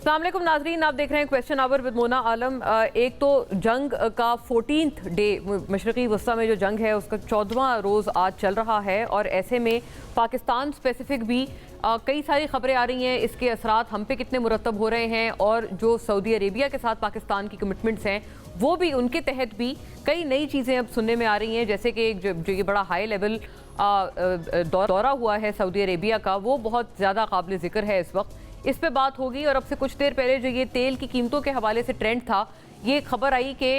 अस्सलाम वालेकुम नाजरीन, आप देख रहे हैं क्वेश्चन आवर विद मोना आलम। एक तो जंग का 14th डे, मशरक़ी वस्ता में जो जंग है उसका 14वां रोज़ आज चल रहा है और ऐसे में पाकिस्तान स्पेसिफिक भी कई सारी खबरें आ रही हैं। इसके असरात हम पे कितने मुरतब हो रहे हैं और जो सऊदी अरेबिया के साथ पाकिस्तान की कमिटमेंट्स हैं वो भी, उनके तहत भी कई नई चीज़ें अब सुनने में आ रही हैं। जैसे कि जो ये बड़ा हाई लेवल दौरा हुआ है सऊदी अरेबिया का, वो बहुत ज़्यादा काबिल ज़िक्र है इस वक्त। इस पे बात होगी। और अब से कुछ देर पहले जो ये तेल की कीमतों के हवाले से ट्रेंड था, ये खबर आई कि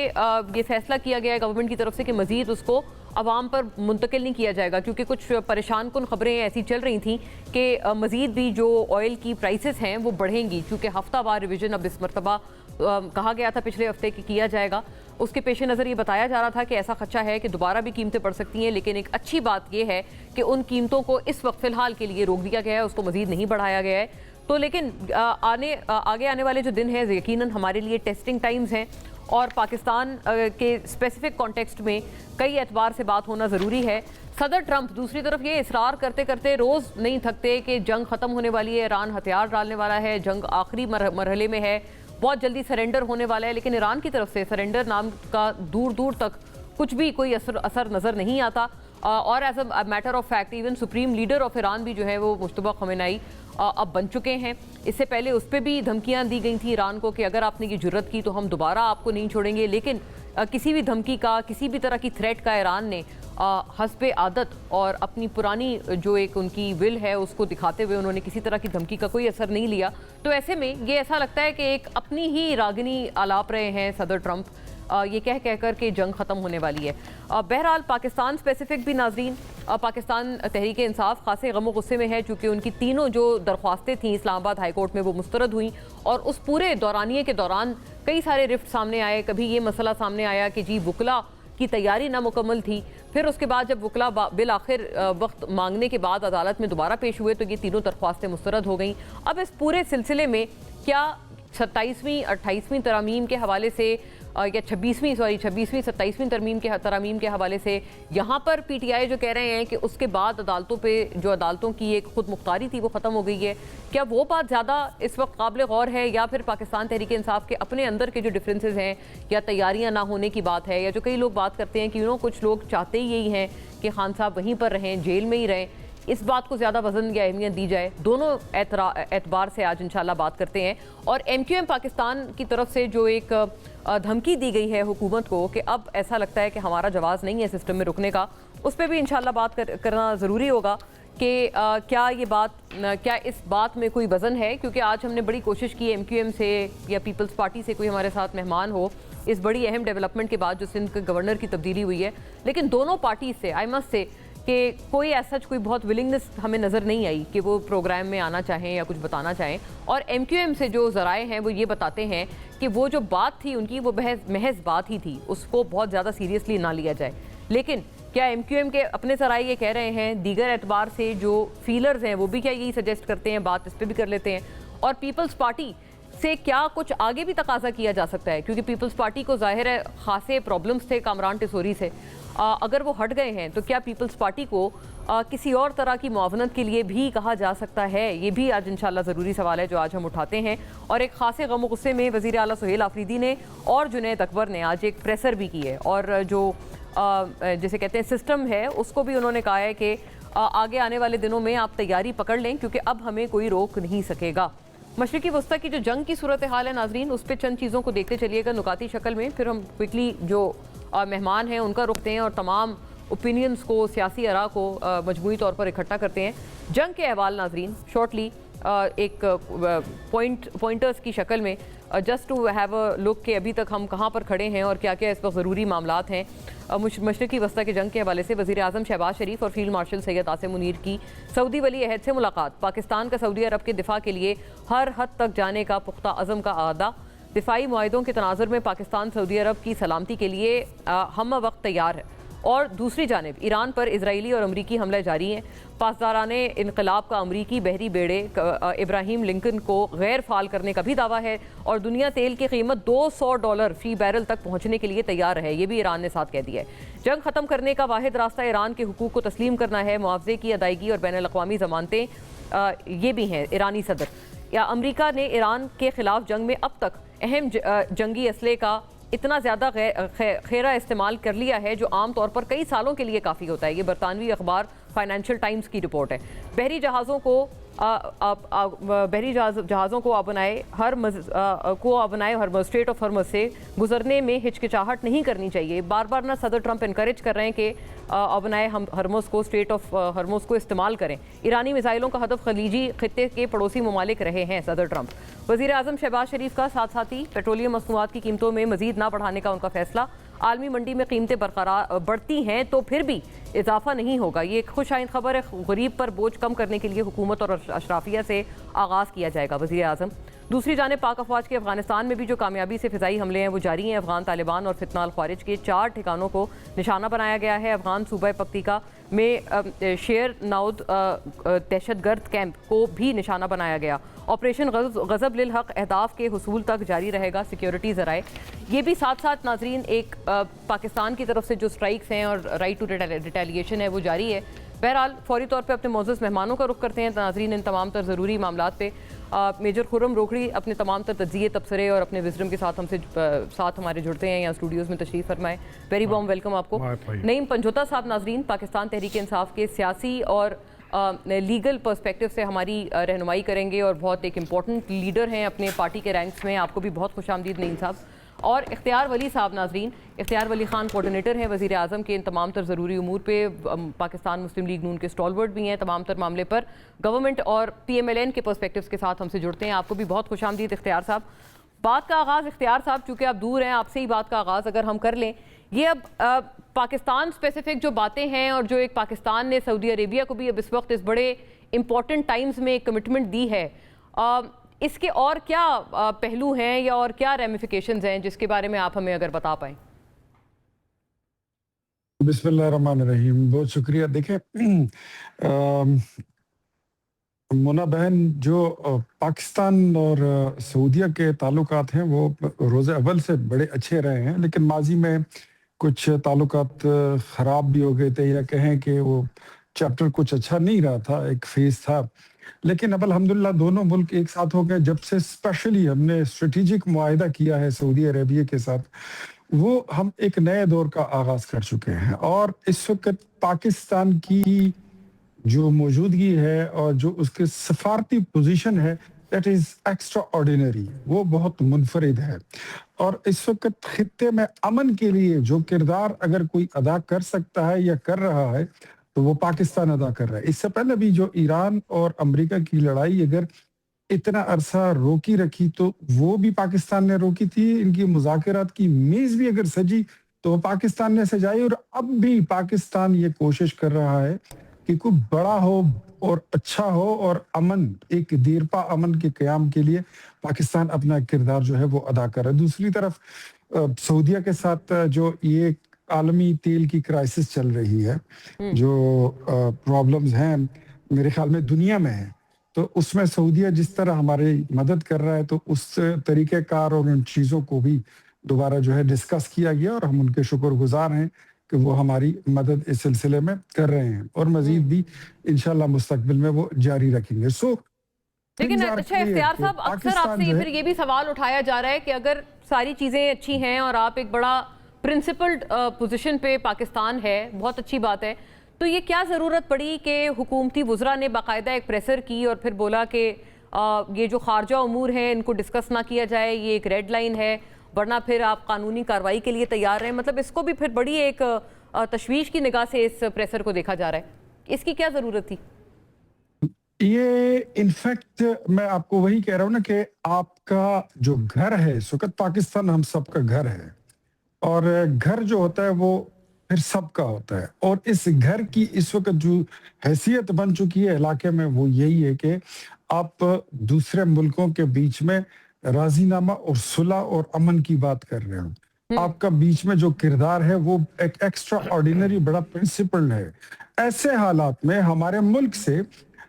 ये फैसला किया गया है गवर्नमेंट की तरफ से कि मज़ीद उसको अवाम पर मुंतकिल नहीं किया जाएगा, क्योंकि कुछ परेशान कुन खबरें ऐसी चल रही थी कि मज़ीद भी जो ऑयल की प्राइसेस हैं वो बढ़ेंगी, क्योंकि हफ्तावार रिविजन अब इस मरतबा कहा गया था पिछले हफ्ते कि किया जाएगा। उसके पेश नज़र ये बताया जा रहा था कि ऐसा खदशा है कि दोबारा भी कीमतें बढ़ सकती हैं। लेकिन एक अच्छी बात यह है कि उन कीमतों को इस वक्त फ़िलहाल के लिए रोक दिया गया है, उसको मज़ीद नहीं बढ़ाया गया है। तो लेकिन आगे आने वाले जो दिन हैं यकीनन हमारे लिए टेस्टिंग टाइम्स हैं और पाकिस्तान के स्पेसिफिक कॉन्टेक्स्ट में कई एतबार से बात होना ज़रूरी है। सदर ट्रंप दूसरी तरफ ये इसरार करते करते रोज़ नहीं थकते कि जंग ख़त्म होने वाली है, ईरान हथियार डालने वाला है, जंग आखिरी मरहले में है, बहुत जल्दी सरेंडर होने वाला है। लेकिन ईरान की तरफ से सरेंडर नाम का दूर दूर तक कुछ भी कोई असर नज़र नहीं आता। और as a matter of fact even supreme leader of Iran भी जो है वो मुश्तबा खमेनाई अब बन चुके हैं। इससे पहले उस पर भी धमकियां दी गई थी ईरान को कि अगर आपने ये जुर्रत की तो हम दोबारा आपको नहीं छोड़ेंगे। लेकिन किसी भी धमकी का, किसी भी तरह की थ्रेट का ईरान ने हस्बे आदत और अपनी पुरानी जो एक उनकी विल है उसको दिखाते हुए उन्होंने किसी तरह की धमकी का कोई असर नहीं लिया। तो ऐसे में ये ऐसा लगता है कि एक अपनी ही रागनी आलाप रहे हैं सदर ट्रंप, ये कह कर के जंग ख़त्म होने वाली है। बहरहाल पाकिस्तान स्पेसिफिक भी नाजरीन, पाकिस्तान तहरीक इंसाफ खासे गम गुस्से में है, चूँकि उनकी तीनों जो दरख्वास्तें थीं इस्लामाबाद हाई कोर्ट में वो मुस्तरद हुई और उस पूरे दौरानिए के दौरान कई सारे रिफ्ट सामने आए। कभी ये मसला सामने आया कि जी वुकला की तैयारी नामुकम्मल थी, फिर उसके बाद जब वुकला बिल आखिर वक्त मांगने के बाद अदालत में दोबारा पेश हुए तो ये तीनों दरख्वास्तें मुस्तरद हो गई। अब इस पूरे सिलसिले में क्या 27वीं 28वीं तरमीम के हवाले से या 26वीं 27वीं तरमीम के हवाले से यहाँ पर पीटीआई जो कह रहे हैं कि उसके बाद अदालतों पे जो अदालतों की एक खुद मुख्तारी थी वो ख़त्म हो गई है, क्या वो बात ज़्यादा इस वक्त काबिल गौर है या फिर पाकिस्तान तहरीक इंसाफ के अपने अंदर के जो डिफरेंसेस हैं या तैयारियाँ ना होने की बात है, या जो कई लोग बात करते हैं कि कुछ लोग चाहते ही यही हैं कि खान साहब वहीं पर रहें, जेल में ही रहें, इस बात को ज़्यादा वजन या अहमियत दी जाए। दोनों एतबार से आज इंशाल्लाह बात करते हैं। और MQM पाकिस्तान की तरफ से जो एक धमकी दी गई है हुकूमत को कि अब ऐसा लगता है कि हमारा जवाज़ नहीं है सिस्टम में रुकने का, उस पर भी इंशाल्लाह बात करना ज़रूरी होगा कि क्या इस बात में कोई वज़न है। क्योंकि आज हमने बड़ी कोशिश की MQM से या पीपल्स पार्टी से कोई हमारे साथ मेहमान हो इस बड़ी अहम डेवलपमेंट के बाद जो सिंध के गवर्नर की तब्दीली हुई है, लेकिन दोनों पार्टी से आई मस्ट से कि कोई ऐसा कोई बहुत विलिंगनेस हमें नज़र नहीं आई कि वो प्रोग्राम में आना चाहें या कुछ बताना चाहें। और MQM से जो ज़राए हैं वो ये बताते हैं कि वो जो बात थी उनकी वो महज बात ही थी, उसको बहुत ज़्यादा सीरियसली ना लिया जाए। लेकिन क्या MQM के अपने ज़राए ये कह रहे हैं, दीगर एतबार से जो फीलर्स हैं वो भी क्या यही सजेस्ट करते हैं, बात इस पर भी कर लेते हैं। और पीपल्स पार्टी से क्या कुछ आगे भी तकाजा किया जा सकता है, क्योंकि पीपल्स पार्टी को जाहिर है खासे प्रॉब्लम्स थे कामरान टिसोरी से, अगर वो हट गए हैं तो क्या पीपल्स पार्टी को किसी और तरह की मुआवनत के लिए भी कहा जा सकता है, ये भी आज इंशाल्लाह ज़रूरी सवाल है जो आज हम उठाते हैं। और एक खासे गम गुस्से में वज़ीर आला सुहेल आफरीदी ने और जुनैद अकबर ने आज एक प्रेसर भी की है और जो जैसे कहते हैं सिस्टम है उसको भी उन्होंने कहा है कि आगे आने वाले दिनों में आप तैयारी पकड़ लें क्योंकि अब हमें कोई रोक नहीं सकेगा। मशरिकी वस्ता की जो जंग की सूरत हाल है नाजरीन, उस पर चंद चीज़ों को देखते चलिएगा नुकाती शक्ल में, फिर हम क्विकली जो मेहमान हैं उनका रुखते हैं और तमाम ओपिनियंस को, सियासी आरा को मजमूई तौर पर इकट्ठा करते हैं। जंग के अहवाल नाजरीन शॉर्टली एक पॉइंटर्स की शक्ल में just to have a look कि अभी तक हम कहाँ पर खड़े हैं और क्या क्या इस वक्त ज़रूरी मामलात हैं। मशरिकी वस्ता के जंग के हवाले से वज़ीर आज़म शहबाज शरीफ और फील्ड मार्शल सैयद आसिम मुनीर की सऊदी वली अहद से मुलाकात, पाकिस्तान का सऊदी अरब के दिफा के लिए हर हद तक जाने का पुख्ता अज़म का आदा, दिफाई मुआहिदों के तनाजुर में पाकिस्तान सऊदी अरब की सलामती के लिए हम वक्त तैयार है। और दूसरी जानिब ईरान पर इजरायली और अमरीकी हमले जारी हैं। पासदाराने इनकलाब का अमरीकी बहरी बेड़े इब्राहिम लिंकन को गैर फाल करने का भी दावा है और दुनिया तेल की कीमत $200 फी बैरल तक पहुँचने के लिए तैयार है, ये भी ईरान ने साथ कह दिया है। जंग ख़त्म करने का वाहिद रास्ता ईरान के हुकूक को तस्लीम करना है, मुआवजे की अदायगी और बैनुल अक़वामी ज़मानतें ये भी हैं। ईरानी सदर या अमेरिका ने ईरान के खिलाफ जंग में अब तक अहम जंगी असले का इतना ज़्यादा खेरा इस्तेमाल कर लिया है जो आम तौर पर कई सालों के लिए काफ़ी होता है। ये बरतानवी अखबार फाइनेंशियल टाइम्स की रिपोर्ट है। बहरी जहाज़ों को अपनाए हर स्ट्रेट ऑफ हॉर्मज़ से गुजरने में हिचकिचाहट नहीं करनी चाहिए। बार बार ना सदर ट्रंप इनकरेज कर रहे हैं कि अपनाए हम हॉर्मज़ को स्ट्रेट ऑफ हॉर्मज़ को इस्तेमाल करें। ईरानी मिसाइलों का हदफ खलीजी खित्ते के पड़ोसी ममालिक रहे हैं सदर ट्रंप। वज़ीर आज़म शहबाज शरीफ का साथ साथ ही पेट्रोलियम मसनूआत की कीमतों में मजीद ना बढ़ाने का उनका फैसला। आलमी मंडी में कीमतें बरकरार बढ़ती हैं तो फिर भी इजाफा नहीं होगा। ये एक खुश आइंद खबर है। गरीब पर बोझ कम करने के लिए हुकूमत और अशराफिया से आगाज़ किया जाएगा। वज़ीर आज़म दूसरी जानिब पाक अफवाज के अफगानिस्तान में भी जो कामयाबी से फ़िज़ाई हमले हैं वो जारी हैं। अफगान तालिबान और फितना अल ख्वारिज के 4 ठिकानों को निशाना बनाया गया है। अफगान सूबा पक्तिका में शेर नाउद दहशतगर्द कैंप को भी निशाना बनाया गया। ऑपरेशन गज़ब लिल हक़ अहदाफ के हुसूल तक जारी रहेगा। सिक्योरिटी ज़राए ये भी साथ साथ नाजरीन एक पाकिस्तान की तरफ से जो स्ट्राइक्स हैं और राइट टू रिटेलिएशन है वो जारी है। बहरहाल फौरी तौर पे अपने मोअज़्ज़ज़ मेहमानों का रुख करते हैं नाजरीन इन तमाम तर ज़रूरी मामलात पे। मेजर खुर्रम रोकड़ी अपने तमाम तर तज्ज़िये तबसरे और अपने विज़डम के साथ साथ हमारे जुड़ते हैं यहाँ स्टूडियोज़ में तशरीफ़ फरमाएं। वेरी वार्म वेलकम आपको। नईम पंजोता साहब नाजरीन पाकिस्तान तहरीक इंसाफ के सियासी और लीगल पर्सपेक्टिव से हमारी रहनुमाई करेंगे और बहुत एक इम्पॉर्टेंट लीडर हैं अपने पार्टी के रैंक्स में। आपको भी बहुत खुशामदीद नईम साहब। और इख्तियार वली साहब नाजरीन, इख्तियार वली खान कोऑर्डिनेटर हैं वज़ीर आज़म के इन तमाम तर ज़रूरी उमूर पे। पाकिस्तान मुस्लिम लीग नून के स्टॉलवर्ड भी हैं तमाम तर मामले पर। गवर्नमेंट और PMLN के पर्सपेक्टिव्स के साथ हमसे जुड़ते हैं। आपको भी बहुत खुशामदीद इख्तियार साहब। बात का आगाज़ इख्तियार साहब चूँकि आप दूर हैं आपसे ही बात का आगाज़ अगर हम कर लें, ये अब पाकिस्तान स्पेसिफिक जो बातें हैं और जो एक पाकिस्तान ने सऊदी अरेबिया को भी अब इस वक्त इस बड़े इंपॉर्टेंट टाइम्स में एक कमिटमेंट दी है, इसके और क्या पहलू हैं या और क्या रेमिफिकेशंस हैं जिसके बारे में आप हमें अगर बता पाएं। बिस्मिल्लाहिर्रहमानिर्रहीम, बहुत शुक्रिया। देखें मोना बहन, जो पाकिस्तान और सऊदीया के ताल्लुकात हैं वो रोज़े अव्वल से बड़े अच्छे रहे हैं, लेकिन माजी में कुछ ताल्लुकात ख़राब भी हो गए थे या कहें कि वो चैप्टर कुछ अच्छा नहीं रहा था, एक फेज़ था। लेकिन अब अल्हम्दुलिल्लाह दोनों मुल्क एक साथ हो गए। जब से स्पेशली हमने स्ट्रेटेजिक मुआहिदा किया है सऊदी अरेबिया के साथ, वो हम एक नए दौर का आगाज़ कर चुके हैं। और इस वक्त पाकिस्तान की जो मौजूदगी है और जो उसके सफारती पोजीशन है, दैट इज एक्स्ट्रा ऑर्डिनरी, वो बहुत मुनफरिद है। और इस वक्त खित्ते में अमन के लिए जो किरदार अगर कोई अदा कर सकता है या कर रहा है तो वो पाकिस्तान अदा कर रहा है। इससे पहले भी जो ईरान और अमेरिका की लड़ाई अगर इतना अरसा रोकी रखी तो वो भी पाकिस्तान ने रोकी थी। इनकी मुज़ाकरात की मेज भी अगर सजी तो वो पाकिस्तान ने सजाई। और अब भी पाकिस्तान ये कोशिश कर रहा है कि कोई बड़ा हो और अच्छा हो और अमन, एक देरपा अमन के क़याम के लिए पाकिस्तान अपना किरदार जो है वो अदा कर रहा है। दूसरी तरफ सऊदीया के साथ जो ये आलमी तेल की क्राइसिस चल रही है, जो प्रॉब्लम्स हैं मेरे ख्याल में दुनिया में है, तो उसमें सऊदीया जिस तरह हमारी मदद कर रहा है तो उस तरीक़ेकार और उन चीज़ों को भी दोबारा जो है डिस्कस किया गया और हम उनके शुक्रगुजार हैं कि वो हमारी मदद इस सिलसिले में कर रहे हैं और मजीद भी इंशाल्लाह मुस्तकबिल में वो जारी रखेंगे। लेकिन अच्छा इख्तियार साहब, अक्सर आपसे फिर ये भी सवाल उठाया जा रहा है कि अगर सारी चीज़ें अच्छी हैं और आप एक बड़ा प्रिंसिपल्ड पोजीशन पे पाकिस्तान है, बहुत अच्छी बात है, तो ये क्या ज़रूरत पड़ी कि हुकूमती वुज़रा ने बाकायदा एक प्रेसर की और फिर बोला कि ये जो खारजा उमूर हैं इनको डिस्कस ना किया जाए, ये एक रेड लाइन है, वरना फिर आप कानूनी कार्रवाई के लिए तैयार रहें। मतलब इसको भी फिर बड़ी एक तशवीश की निगाह से इस प्रेसर को देखा जा रहा है, इसकी क्या ज़रूरत थी? ये इनफैक्ट मैं आपको वही कह रहा हूँ ना कि आपका जो घर है, इस वक्त पाकिस्तान हम सबका घर है और घर जो होता है वो फिर सबका होता है। और इस घर की इस वक्त जो हैसियत बन चुकी है इलाके में वो यही है कि आप दूसरे मुल्कों के बीच में राजीनामा और सुलह और अमन की बात कर रहे हो। आपका बीच में जो किरदार है वो एक एक्स्ट्रा ऑर्डिनरी बड़ा प्रिंसिपल है। ऐसे हालात में हमारे मुल्क से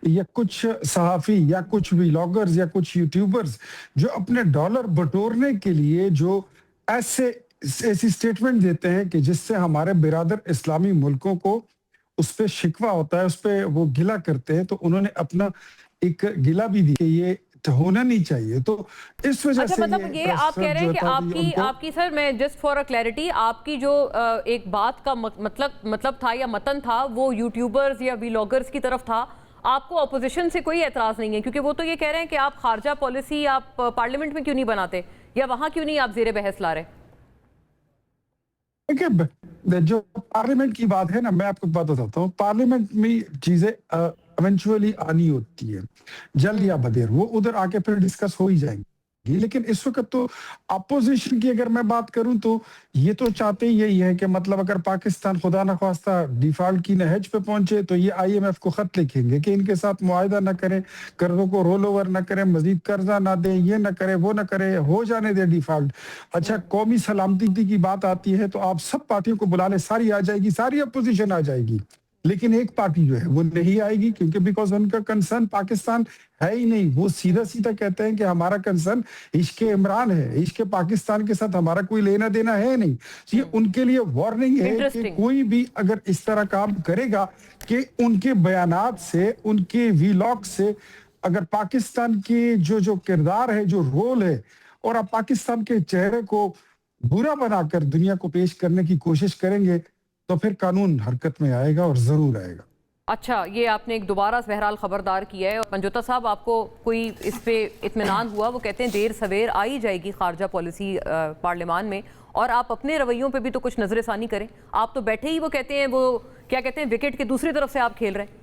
या कुछ सहाफ़ी या कुछ व्लॉगर्स या कुछ यूट्यूबर्स जो अपने डॉलर बटोरने के लिए जो ऐसी स्टेटमेंट देते हैं कि जिससे हमारे बिरादर इस्लामी मुल्कों को उस पर शिकवा होता है, उस पर वो गिला करते हैं, तो उन्होंने अपना एक गिला भी दी कि ये तो होना नहीं चाहिए। तो इस वजह अच्छा, से मतलब ये आप कह रहे हैं कि आपकी सर, मैं जस्ट फॉर अ क्लैरिटी, आपकी जो एक बात का मतलब था या मतन था वो यूट्यूबर्स या व्लॉगर्स की तरफ था। आपको अपोजिशन से कोई एतराज नहीं है, क्योंकि वो तो ये कह रहे हैं कि आप खारजा पॉलिसी आप पार्लियामेंट में क्यों नहीं बनाते, या वहां क्यों नहीं आप जेर बहस ला रहे? देखिए, जो पार्लियामेंट की बात है ना, मैं आपको बात बताता हूँ। पार्लियामेंट में चीजें इवेंचुअली आनी होती है, जल्द या बदेर वो उधर आके फिर डिस्कस हो ही जाएंगी। लेकिन इस वक्त तो अपोजिशन की अगर मैं बात करूं तो ये तो चाहते ही यही है कि मतलब अगर पाकिस्तान खुदा न खास्ता डिफॉल्ट की नहज पे पहुंचे तो ये आईएमएफ को खत लिखेंगे कि इनके साथ मुआहदा न करें, कर्जों को रोल ओवर न करें, मजीद कर्जा ना दें, ये न करे वो न करे, हो जाने दे डिफॉल्ट। अच्छा, कौमी सलामती की बात आती है तो आप सब पार्टियों को बुला ले, सारी आ जाएगी, सारी अपोजिशन आ जाएगी, लेकिन एक पार्टी जो है वो नहीं आएगी, क्योंकि बिकॉज उनका कंसर्न पाकिस्तान है ही नहीं। वो सीधा सीधा कहते हैं कि हमारा कंसर्न इश्के इमरान है, इश्के पाकिस्तान के साथ हमारा कोई लेना देना है नहीं। तो ये उनके लिए वार्निंग है कि कोई भी अगर इस तरह काम करेगा कि उनके बयानात से, उनके वीलॉग से अगर पाकिस्तान के जो किरदार है, जो रोल है, और आप पाकिस्तान के चेहरे को बुरा बनाकर दुनिया को पेश करने की कोशिश करेंगे तो फिर कानून हरकत में आएगा, और जरूर आएगा। अच्छा, ये आपने एक दोबारा बहरहाल खबरदार किया है। पंजोता साहब, आपको कोई इस पे इत्मीनान हुआ? वो कहते हैं देर सवेर आ ही जाएगी खारजा पॉलिसी पार्लियामान में, और आप अपने रवैयों पे भी तो कुछ नजरसानी करें। आप तो बैठे ही, वो कहते हैं, वो क्या कहते हैं, विकेट की दूसरी तरफ से आप खेल रहे हैं।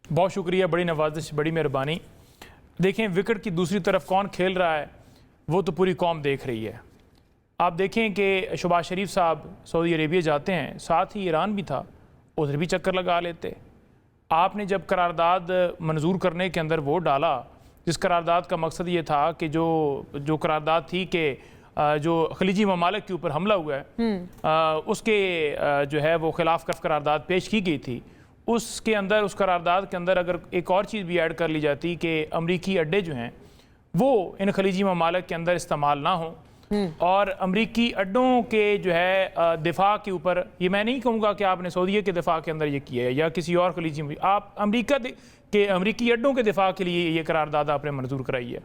बहुत शुक्रिया, बड़ी नवाजिश, बड़ी मेहरबानी। देखें, विकेट की दूसरी तरफ कौन खेल रहा है वो तो पूरी कौम देख रही है। आप देखें कि शहबाज शरीफ साहब सऊदी अरेबिया जाते हैं, साथ ही ईरान भी था, उधर भी चक्कर लगा लेते। आपने जब करारदाद मंजूर करने के अंदर वोट डाला, जिस करारदाद का मकसद ये था कि जो करारदाद थी कि जो खलीजी ममालिक के ऊपर हमला हुआ है उसके जो है वो खिलाफ करारदाद पेश की गई थी, उसके अंदर, उस करारदाद के अंदर अगर एक और चीज़ भी ऐड कर ली जाती कि अमरीकी अड्डे जो हैं वो इन खलीजी ममालिक के अंदर इस्तेमाल ना हो, और अमरीकी अड्डों के जो है दिफा के ऊपर, ये मैं नहीं कहूँगा कि आपने सऊदीया के दिफा के अंदर ये किया है या किसी और खलीजी, आप अमरीका के अमरीकी अड्डों के दिफा के लिए ये करारदाद आपने मंजूर कराई है।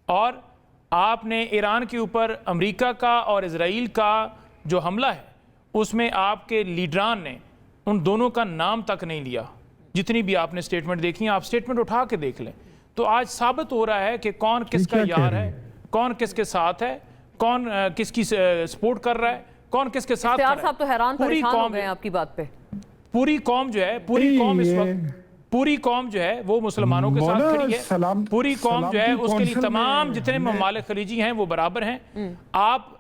और आपने ईरान के ऊपर अमरीका का और इजराइल का जो हमला है उसमें आपके लीडरान ने उन दोनों का नाम तक नहीं लिया। जितनी भी आपने स्टेटमेंट देखी, आप स्टेटमेंट उठा के देख लें, तो आज साबित हो रहा है कि कौन किसका यार है, कौन किसके साथ है, कौन किसकी सपोर्ट कर रहा है, कौन किसके साथ। साहब तो हैरान परेशान हो गए हैं आपकी बात पे। पूरी कौम जो है, पूरी कौम इस वक्त, पूरी कौम जो है वो मुसलमानों के साथ खड़ी है। पूरी कौम जो है उसके लिए तमाम जितने ममालिक खलीजी हैं वो बराबर हैं। आप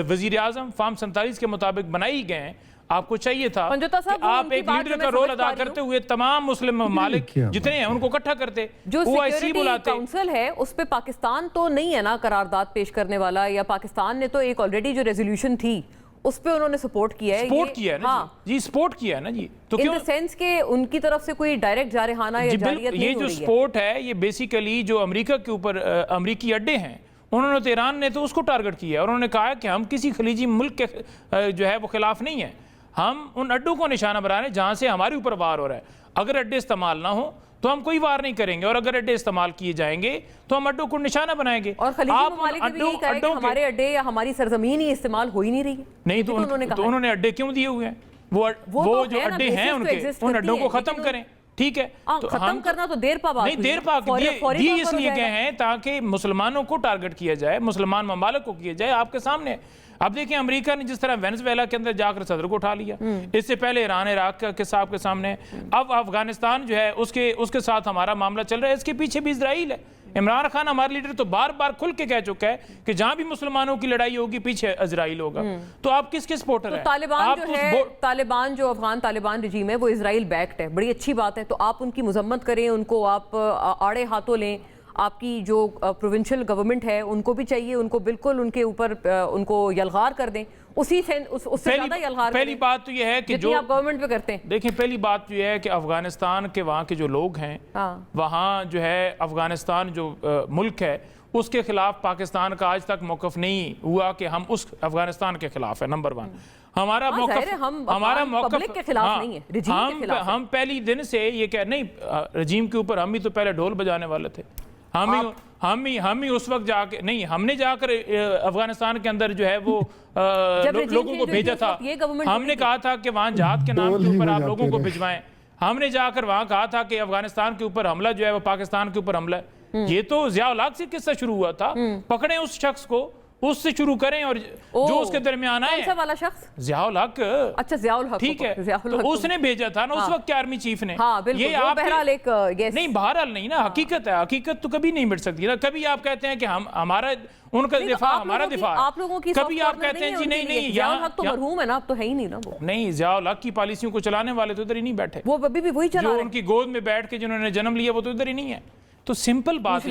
वजीर आजम फार्म 47 के मुताबिक बनाई गए हैं। आपको चाहिए था कि आप एक लीडर का रोल अदा करते हुए तमाम मुस्लिम ममालिक जितने हैं उनको इकट्ठा करते। जो सिक्योरिटी काउंसिल है उस पे पाकिस्तान तो नहीं है ना करारदाद पेश करने वाला, या पाकिस्तान ने तो एक ऑलरेडी जो रेजोल्यूशन थी उस पे उन्होंने सपोर्ट किया है। सपोर्ट किया है ना जी, सपोर्ट किया है ना जी। तो इन द सेंस के उनकी तरफ से कोई डायरेक्ट जारहाना या जारियत नहीं हो रही है। ये जो सपोर्ट है ये बेसिकली जो अमेरिका के ऊपर अमेरिकी अड्डे हैं, उन्होंने तो ईरान ने तो उसको टारगेट किया और उन्होंने कहा कि हम किसी खलीजी मुल्क के जो है वो खिलाफ नहीं है, हम उन अड्डों को निशाना बना रहे हैं जहां से हमारे ऊपर वार हो रहा है। अगर अड्डे इस्तेमाल ना हो तो हम कोई वार नहीं करेंगे, और अगर अड्डे इस्तेमाल किए जाएंगे तो हम अड्डों को निशाना बनाएंगे। और खलीजी ममालिक ने भी यही कहा है कि हमारे अड्डे या हमारी सरजमीन ही इस्तेमाल हो ही नहीं रही है। नहीं तो उन्होंने अड्डे क्यों दिए हुए हैं? वो जो अड्डे हैं उनके, उन अड्डों को खत्म करें, ठीक है। तो खत्म करना तो देर पा बात नहीं, देर पा दिए इसलिए गए हैं ताकि मुसलमानों को टारगेट किया जाए, मुसलमान ममालिक को किया जाए। आपके सामने अब देखिए, अमेरिका ने जिस तरह वेनेजुएला के अंदर जाकर सदर को उठा लिया, इससे पहले ईरान इराक के साथ के सामने, अब अफगानिस्तान जो है उसके साथ हमारा मामला चल रहा है। इसके पीछे भी इजराइल है। इमरान खान हमारे लीडर तो बार बार खुल के कह चुका है कि जहां भी मुसलमानों की लड़ाई होगी पीछे इजराइल होगा। तो आप किसके सपोर्टर हैं? तालिबान जो अफगान तालिबान रजीम है वो इजराइल बैक्ड है, बड़ी अच्छी बात है। तो आप उनकी मजम्मत करें, उनको आप आड़े हाथों लें। आपकी जो प्रोविंशियल गवर्नमेंट है उनको भी चाहिए, उनको बिल्कुल उनके ऊपर उनको यलगार कर दें, उससे ज्यादा यलगार। पहली बात तो यह है कि जो आप गवर्नमेंट पे करते हैं, देखिए, पहली बात तो यह है कि अफगानिस्तान के वहाँ के जो लोग हैं, वहाँ जो है अफगानिस्तान जो मुल्क है उसके खिलाफ पाकिस्तान का आज तक मौक़िफ़ नहीं हुआ कि हम उस अफगानिस्तान के खिलाफ है। नंबर 1। हमारा हाँ, मौकफ जाहिर है, हम हमारा अफगान मौकफ पब्लिक के खिलाफ नहीं है, रजीम के खिलाफ है। हम पहली दिन से ये कह नहीं, रजीम के ऊपर हम ही तो पहले ढोल बजाने वाले थे। हम ही उस वक्त जाके नहीं, हमने जाकर अफगानिस्तान के अंदर जो है वो लोगों को भेजा था। हमने कहा था कि वहां जहाद के नाम के ऊपर आप लोगों को भिजवाएं। हमने जाकर वहां कहा था कि अफगानिस्तान के ऊपर हमला जो है वो पाकिस्तान के ऊपर हमला है। ये तो ज़िया-उल हक से किस्सा शुरू हुआ था। पकड़े उस शख्स को, उससे शुरू करें और जो उसके दरमियान आए। कौन सा वाला शख्स? ज़िया-उल हक। अच्छा, ज़िया-उल हक, ठीक है, तो उसने भेजा था ना उस वक्त आर्मी चीफ ने। हाँ, बिल्कुल, ये आप बहरहाल एक नहीं, बहरहाल नहीं ना, हकीकत है। हकीकत तो कभी नहीं मिट सकती ना। कभी आप कहते हैं कि हम हमारा उनका दिफा, हमारा दिफा, आप लोगों की कभी आप कहते हैं जी नहीं ज़िया-उल हक तो मरहूम है ना, अब तो है ही नहीं ना वो। नहीं, ज़िया-उल हक की पॉलिसियों को चलाने वाले तो इधर ही नहीं बैठे। वो अभी भी वही चला जो रहे हैं। उनकी गोद में बैठ के जिन्होंने जन्म लिया वो तो इधर ही नहीं है। तो सिंपल बात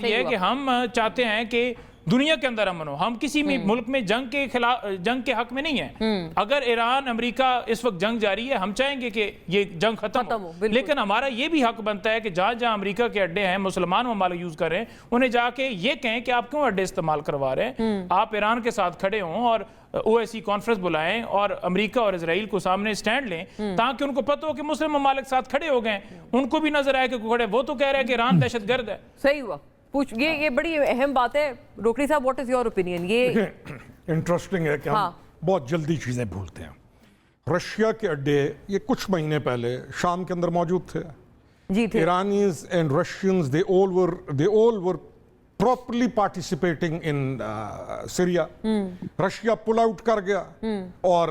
ये है कि हम चाहते हैं कि दुनिया के अंदर अमन हो। हम किसी भी मुल्क में जंग के खिलाफ, जंग के हक में नहीं है। अगर ईरान अमेरिका इस वक्त जंग जारी है, हम चाहेंगे कि ये जंग खत्म हो। लेकिन हमारा ये भी हक बनता है कि जहां जहां अमेरिका के अड्डे हैं, मुसलमान ममालिक यूज कर रहे हैं, उन्हें जाके ये कहें कि आप क्यों अड्डे इस्तेमाल करवा रहे हैं। आप ईरान के साथ खड़े हों और OSCE कॉन्फ्रेंस बुलाएं और अमेरिका और इजराइल को सामने स्टैंड लें, ताकि उनको पता हो कि मुस्लिम ममालिक साथ खड़े हो गए। उनको भी नजर आए कि खड़े, वो तो कह रहे हैं कि ईरान दहशतगर्द है। सही हुआ। ये बड़ी अहम बात है। रोकड़ी साहब, व्हाट इज योर ओपिनियन? ये इंटरेस्टिंग है कि हम बहुत जल्दी चीजें भूलते हैं। रशिया के अड्डे ये कुछ महीने पहले शाम के अंदर मौजूद थे। जी थे। Iranians and Russians they all were properly participating in Syria. Russia pull out कर गया और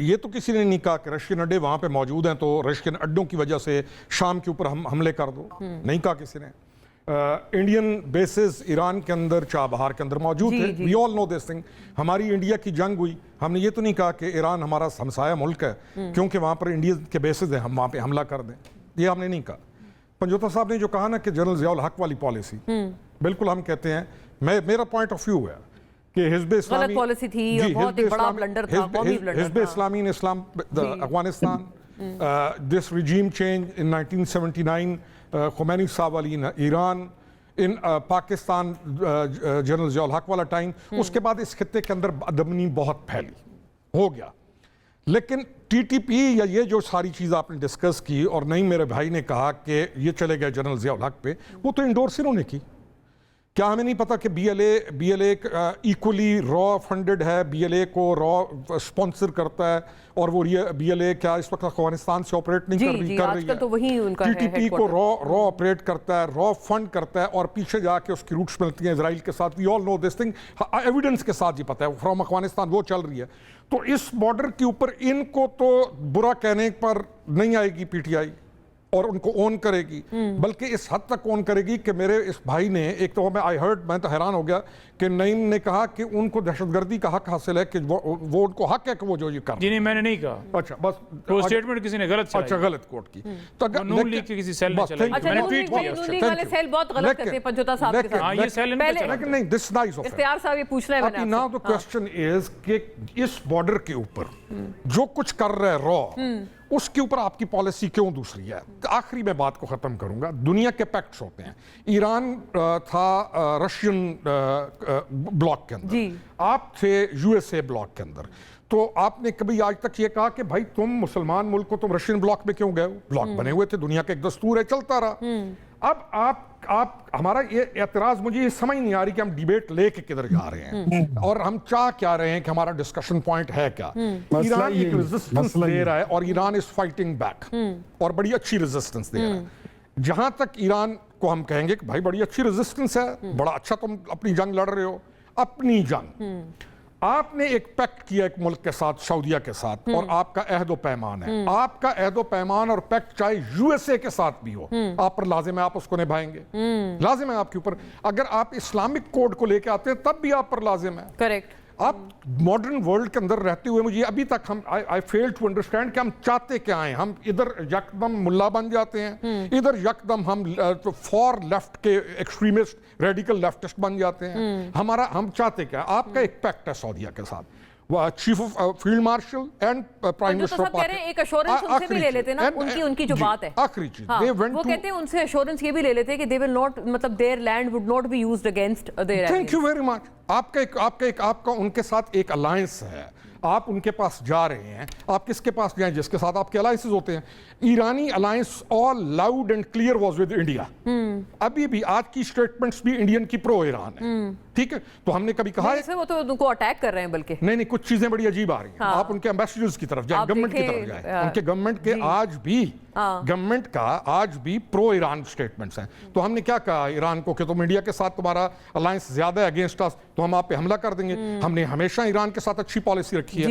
ये तो किसी ने नहीं कहा कि रशियन अड्डे वहां पे मौजूद हैं तो रशियन अड्डों की वजह से शाम के ऊपर हम हमले कर दो। नहीं कहा किसी ने। इंडियन बेसिस ईरान के अंदर, चाबहार के अंदर मौजूद है। We all know this thing. हमारी इंडिया की जंग हुई, हमने ये तो नहीं कहा कि ईरान हमारा हमसाया मुल्क है क्योंकि वहां पर इंडिया के बेसिस है हम वहां पे हमला कर दें, ये हमने नहीं कहा। पंजोता साहब ने जो कहा ना कि जनरल ज़िया-उल हक वाली पॉलिसी, बिल्कुल हम कहते हैं, मेरा पॉइंट ऑफ व्यू है कि हिज़्ब इस्लामी पॉलिसी थी, बहुत एक बड़ा ब्लंडर था, कौमी ब्लंडर था। Hizb Islami in Islam Afghanistan, this regime change in 1979, Khomeini साहब वाली Iran, in Pakistan general Zia ul Haq वाला टाइम, उसके बाद इस खित्ते के अंदर अदमनी बहुत फैली हो गया। लेकिन TTP या ये जो सारी चीज़ आपने डिस्कस की और नहीं मेरे भाई ने कहा कि ये चले गए जनरल ज़िया-उल हक पे, वो तो इंडोर्स इन्होंने की। क्या हमें नहीं पता कि BLA इक्वली रॉ फंडेड है, BLA को रॉ स्पॉन्सर करता है और वो BLA क्या इस वक्त अफगानिस्तान से ऑपरेट नहीं कर रही है। तो वही उनका TTP को रॉ ऑपरेट करता है, रॉ फंड करता है और पीछे जाके उसकी रूट्स मिलती हैं इजराइल के साथ। We all know this thing, evidence के साथ ही पता है फ्रॉम अफगानिस्तान वो चल रही है। तो इस बॉर्डर के ऊपर इनको तो बुरा कहने पर नहीं आएगी PTI और उनको ओन करेगी, बल्कि इस हद तक ओन करेगी कि मेरे इस भाई ने, एक तो मैं तो हैरान हो गया कि नईम ने कहा कि उनको दहशतगर्दी का हक हासिल है, कि वो उनको हक है कि वो जो ये कर। जी नहीं, मैंने नहीं कहा। अच्छा, बस वो स्टेटमेंट किसी ने गलत अच्छा गलत कोट की। तो अगर नून लीग के किसी सेल ने चलाई, मैंने ट्वीट किया। नून लीग वाले सेल बहुत गलत करते हैं पंजोता साहब के साथ। हां, ये सेल इनका चला। लेकिन नहीं, दिस नाइस ऑफ इख्तियार साहब, ये पूछना है मैंने। नाउ द क्वेश्चन इज कि इस बॉर्डर के ऊपर जो कुछ कर रहा है रॉ, उसके ऊपर आपकी पॉलिसी क्यों दूसरी है? आखिरी में बात को खत्म करूंगा। दुनिया के पैक्ट्स होते हैं। ईरान था रशियन ब्लॉक के अंदर, आप थे USA ब्लॉक के अंदर, तो आपने कभी आज तक ये कहा कि भाई तुम मुसलमान मुल्क हो, तुम रशियन ब्लॉक में क्यों गए? ब्लॉक बने हुए थे, दुनिया का एक दस्तूर है, चलता रहा। अब आप हमारा ये एतराज, मुझे ये समझ नहीं आ रही कि हम डिबेट लेके किधर जा रहे हैं और हम चाह क्या रहे हैं, कि हमारा डिस्कशन पॉइंट है क्या। ईरान एक रेजिस्टेंस दे रहा है और ईरान इज फाइटिंग बैक और बड़ी अच्छी रेजिस्टेंस दे रहा है। जहां तक ईरान को हम कहेंगे कि भाई बड़ी अच्छी रेजिस्टेंस है, बड़ा अच्छा तुम अपनी जंग लड़ रहे हो, अपनी जंग। आपने एक पैक्ट किया एक मुल्क के साथ, सऊदीया के साथ, और आपका अहदो पैमान है। आपका अहदो पैमान और पैक्ट चाहे USA के साथ भी हो, आप पर लाजिम है आप उसको निभाएंगे, लाजिम है आपके ऊपर। अगर आप इस्लामिक कोड को लेके आते हैं तब भी आप पर लाजिम है। करेक्ट। आप मॉडर्न वर्ल्ड के अंदर रहते हुए मुझे अभी तक आई फेल टू अंडरस्टैंड कि हम चाहते क्या हैं। हम इधर यकदम मुल्ला बन जाते हैं, इधर यकदम हम फॉर लेफ्ट के एक्सट्रीमिस्ट रेडिकल लेफ्टिस्ट बन जाते हैं। हम चाहते क्या? आपका एक पैक्ट है सऊदीया के साथ, chief of field marshal and prime जो मिनिस्टर तो सब कह रहे हैं एक अश्योरेंस उनसे भी ले लेते ना, उनकी जो बात है आखिरी चीज हाँ, they went वो to- कहते हैं उनसे अश्योरेंस ये भी ले लेते हैं कि दे विल नॉट, मतलब there land would not be used against their. Thank you very much. आपका उनके साथ एक अलायंस है, आप उनके पास जा रहे हैं, आप किसके पास जाएं जिसके साथ आपके अलायंसेस होते हैं। ईरानी alliance all loud and clear was with India. अभी भी आज की स्टेटमेंट्स भी इंडियन की प्रो ईरान है, ठीक है। तो हमने कभी कहा है वो तो उनको अटैक कर रहे हैं बल्कि नहीं, कुछ चीजें बड़ी अजीब आ रही हैं। हाँ। आप उनके एम्बेसडर्स की तरफ जाएं, आप गवर्नमेंट की देखें, तरफ जाएं, उनके गवर्नमेंट के आज भी गवर्नमेंट का आज भी प्रो ईरान स्टेटमेंट्स हैं। तो हमने क्या कहा ईरान को कि तुम इंडिया के साथ तुम्हारा अलायंस ज्यादा है अगेंस्ट अस, तो हम आप पे हमला कर देंगे। हमने हमेशा ईरान के साथ अच्छी पॉलिसी रखी है।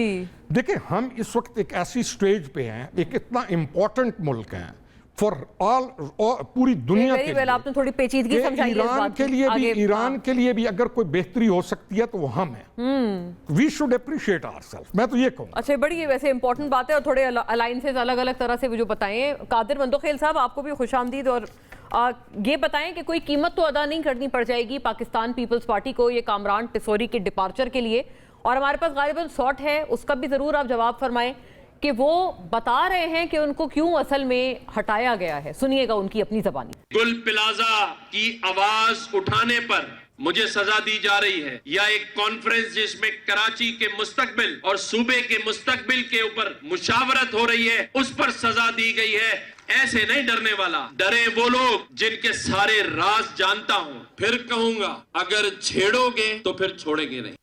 देखिए हम इस वक्त एक ऐसी स्टेज पे हैं, एक इतना इंपॉर्टेंट मुल्क है फॉर ऑल पूरी दुनिया के लिए। आपने थोड़ी पेचीदगी समझाई है इस ईरान बात के की। लिए भी, आगे, ईरान के लिए भी अगर कोई बेहतरी हो सकती है तो वो हम हैं। वी शुड अप्रिशिएट आवरसेल्फ, मैं तो ये कहूँ। अच्छा, बड़ी वैसे इंपॉर्टेंट बात है और थोड़े अलायंसेज अलग अलग तरह से जो बताएं। कादिर मंदोखेल साहब, आपको भी खुशामदीद। और ये बताएं कि कोई कीमत तो अदा नहीं करनी पड़ जाएगी पाकिस्तान पीपल्स पार्टी को ये कामरान टिसोरी के डिपार्चर के लिए? और हमारे पास गालिबन शॉट है, उसका भी जरूर आप जवाब फरमाएं कि वो बता रहे हैं कि उनको क्यों असल में हटाया गया है। सुनिएगा उनकी अपनी जबानी। गुल प्लाजा की आवाज उठाने पर मुझे सजा दी जा रही है, या एक कॉन्फ्रेंस जिसमें कराची के मुस्तकबिल और सूबे के मुस्तकबिल के ऊपर मुशावरत हो रही है उस पर सजा दी गई है। ऐसे नहीं डरने वाला, डरे वो लोग जिनके सारे राज जानता हूं। फिर कहूंगा अगर छेड़ोगे तो फिर छोड़ेंगे नहीं।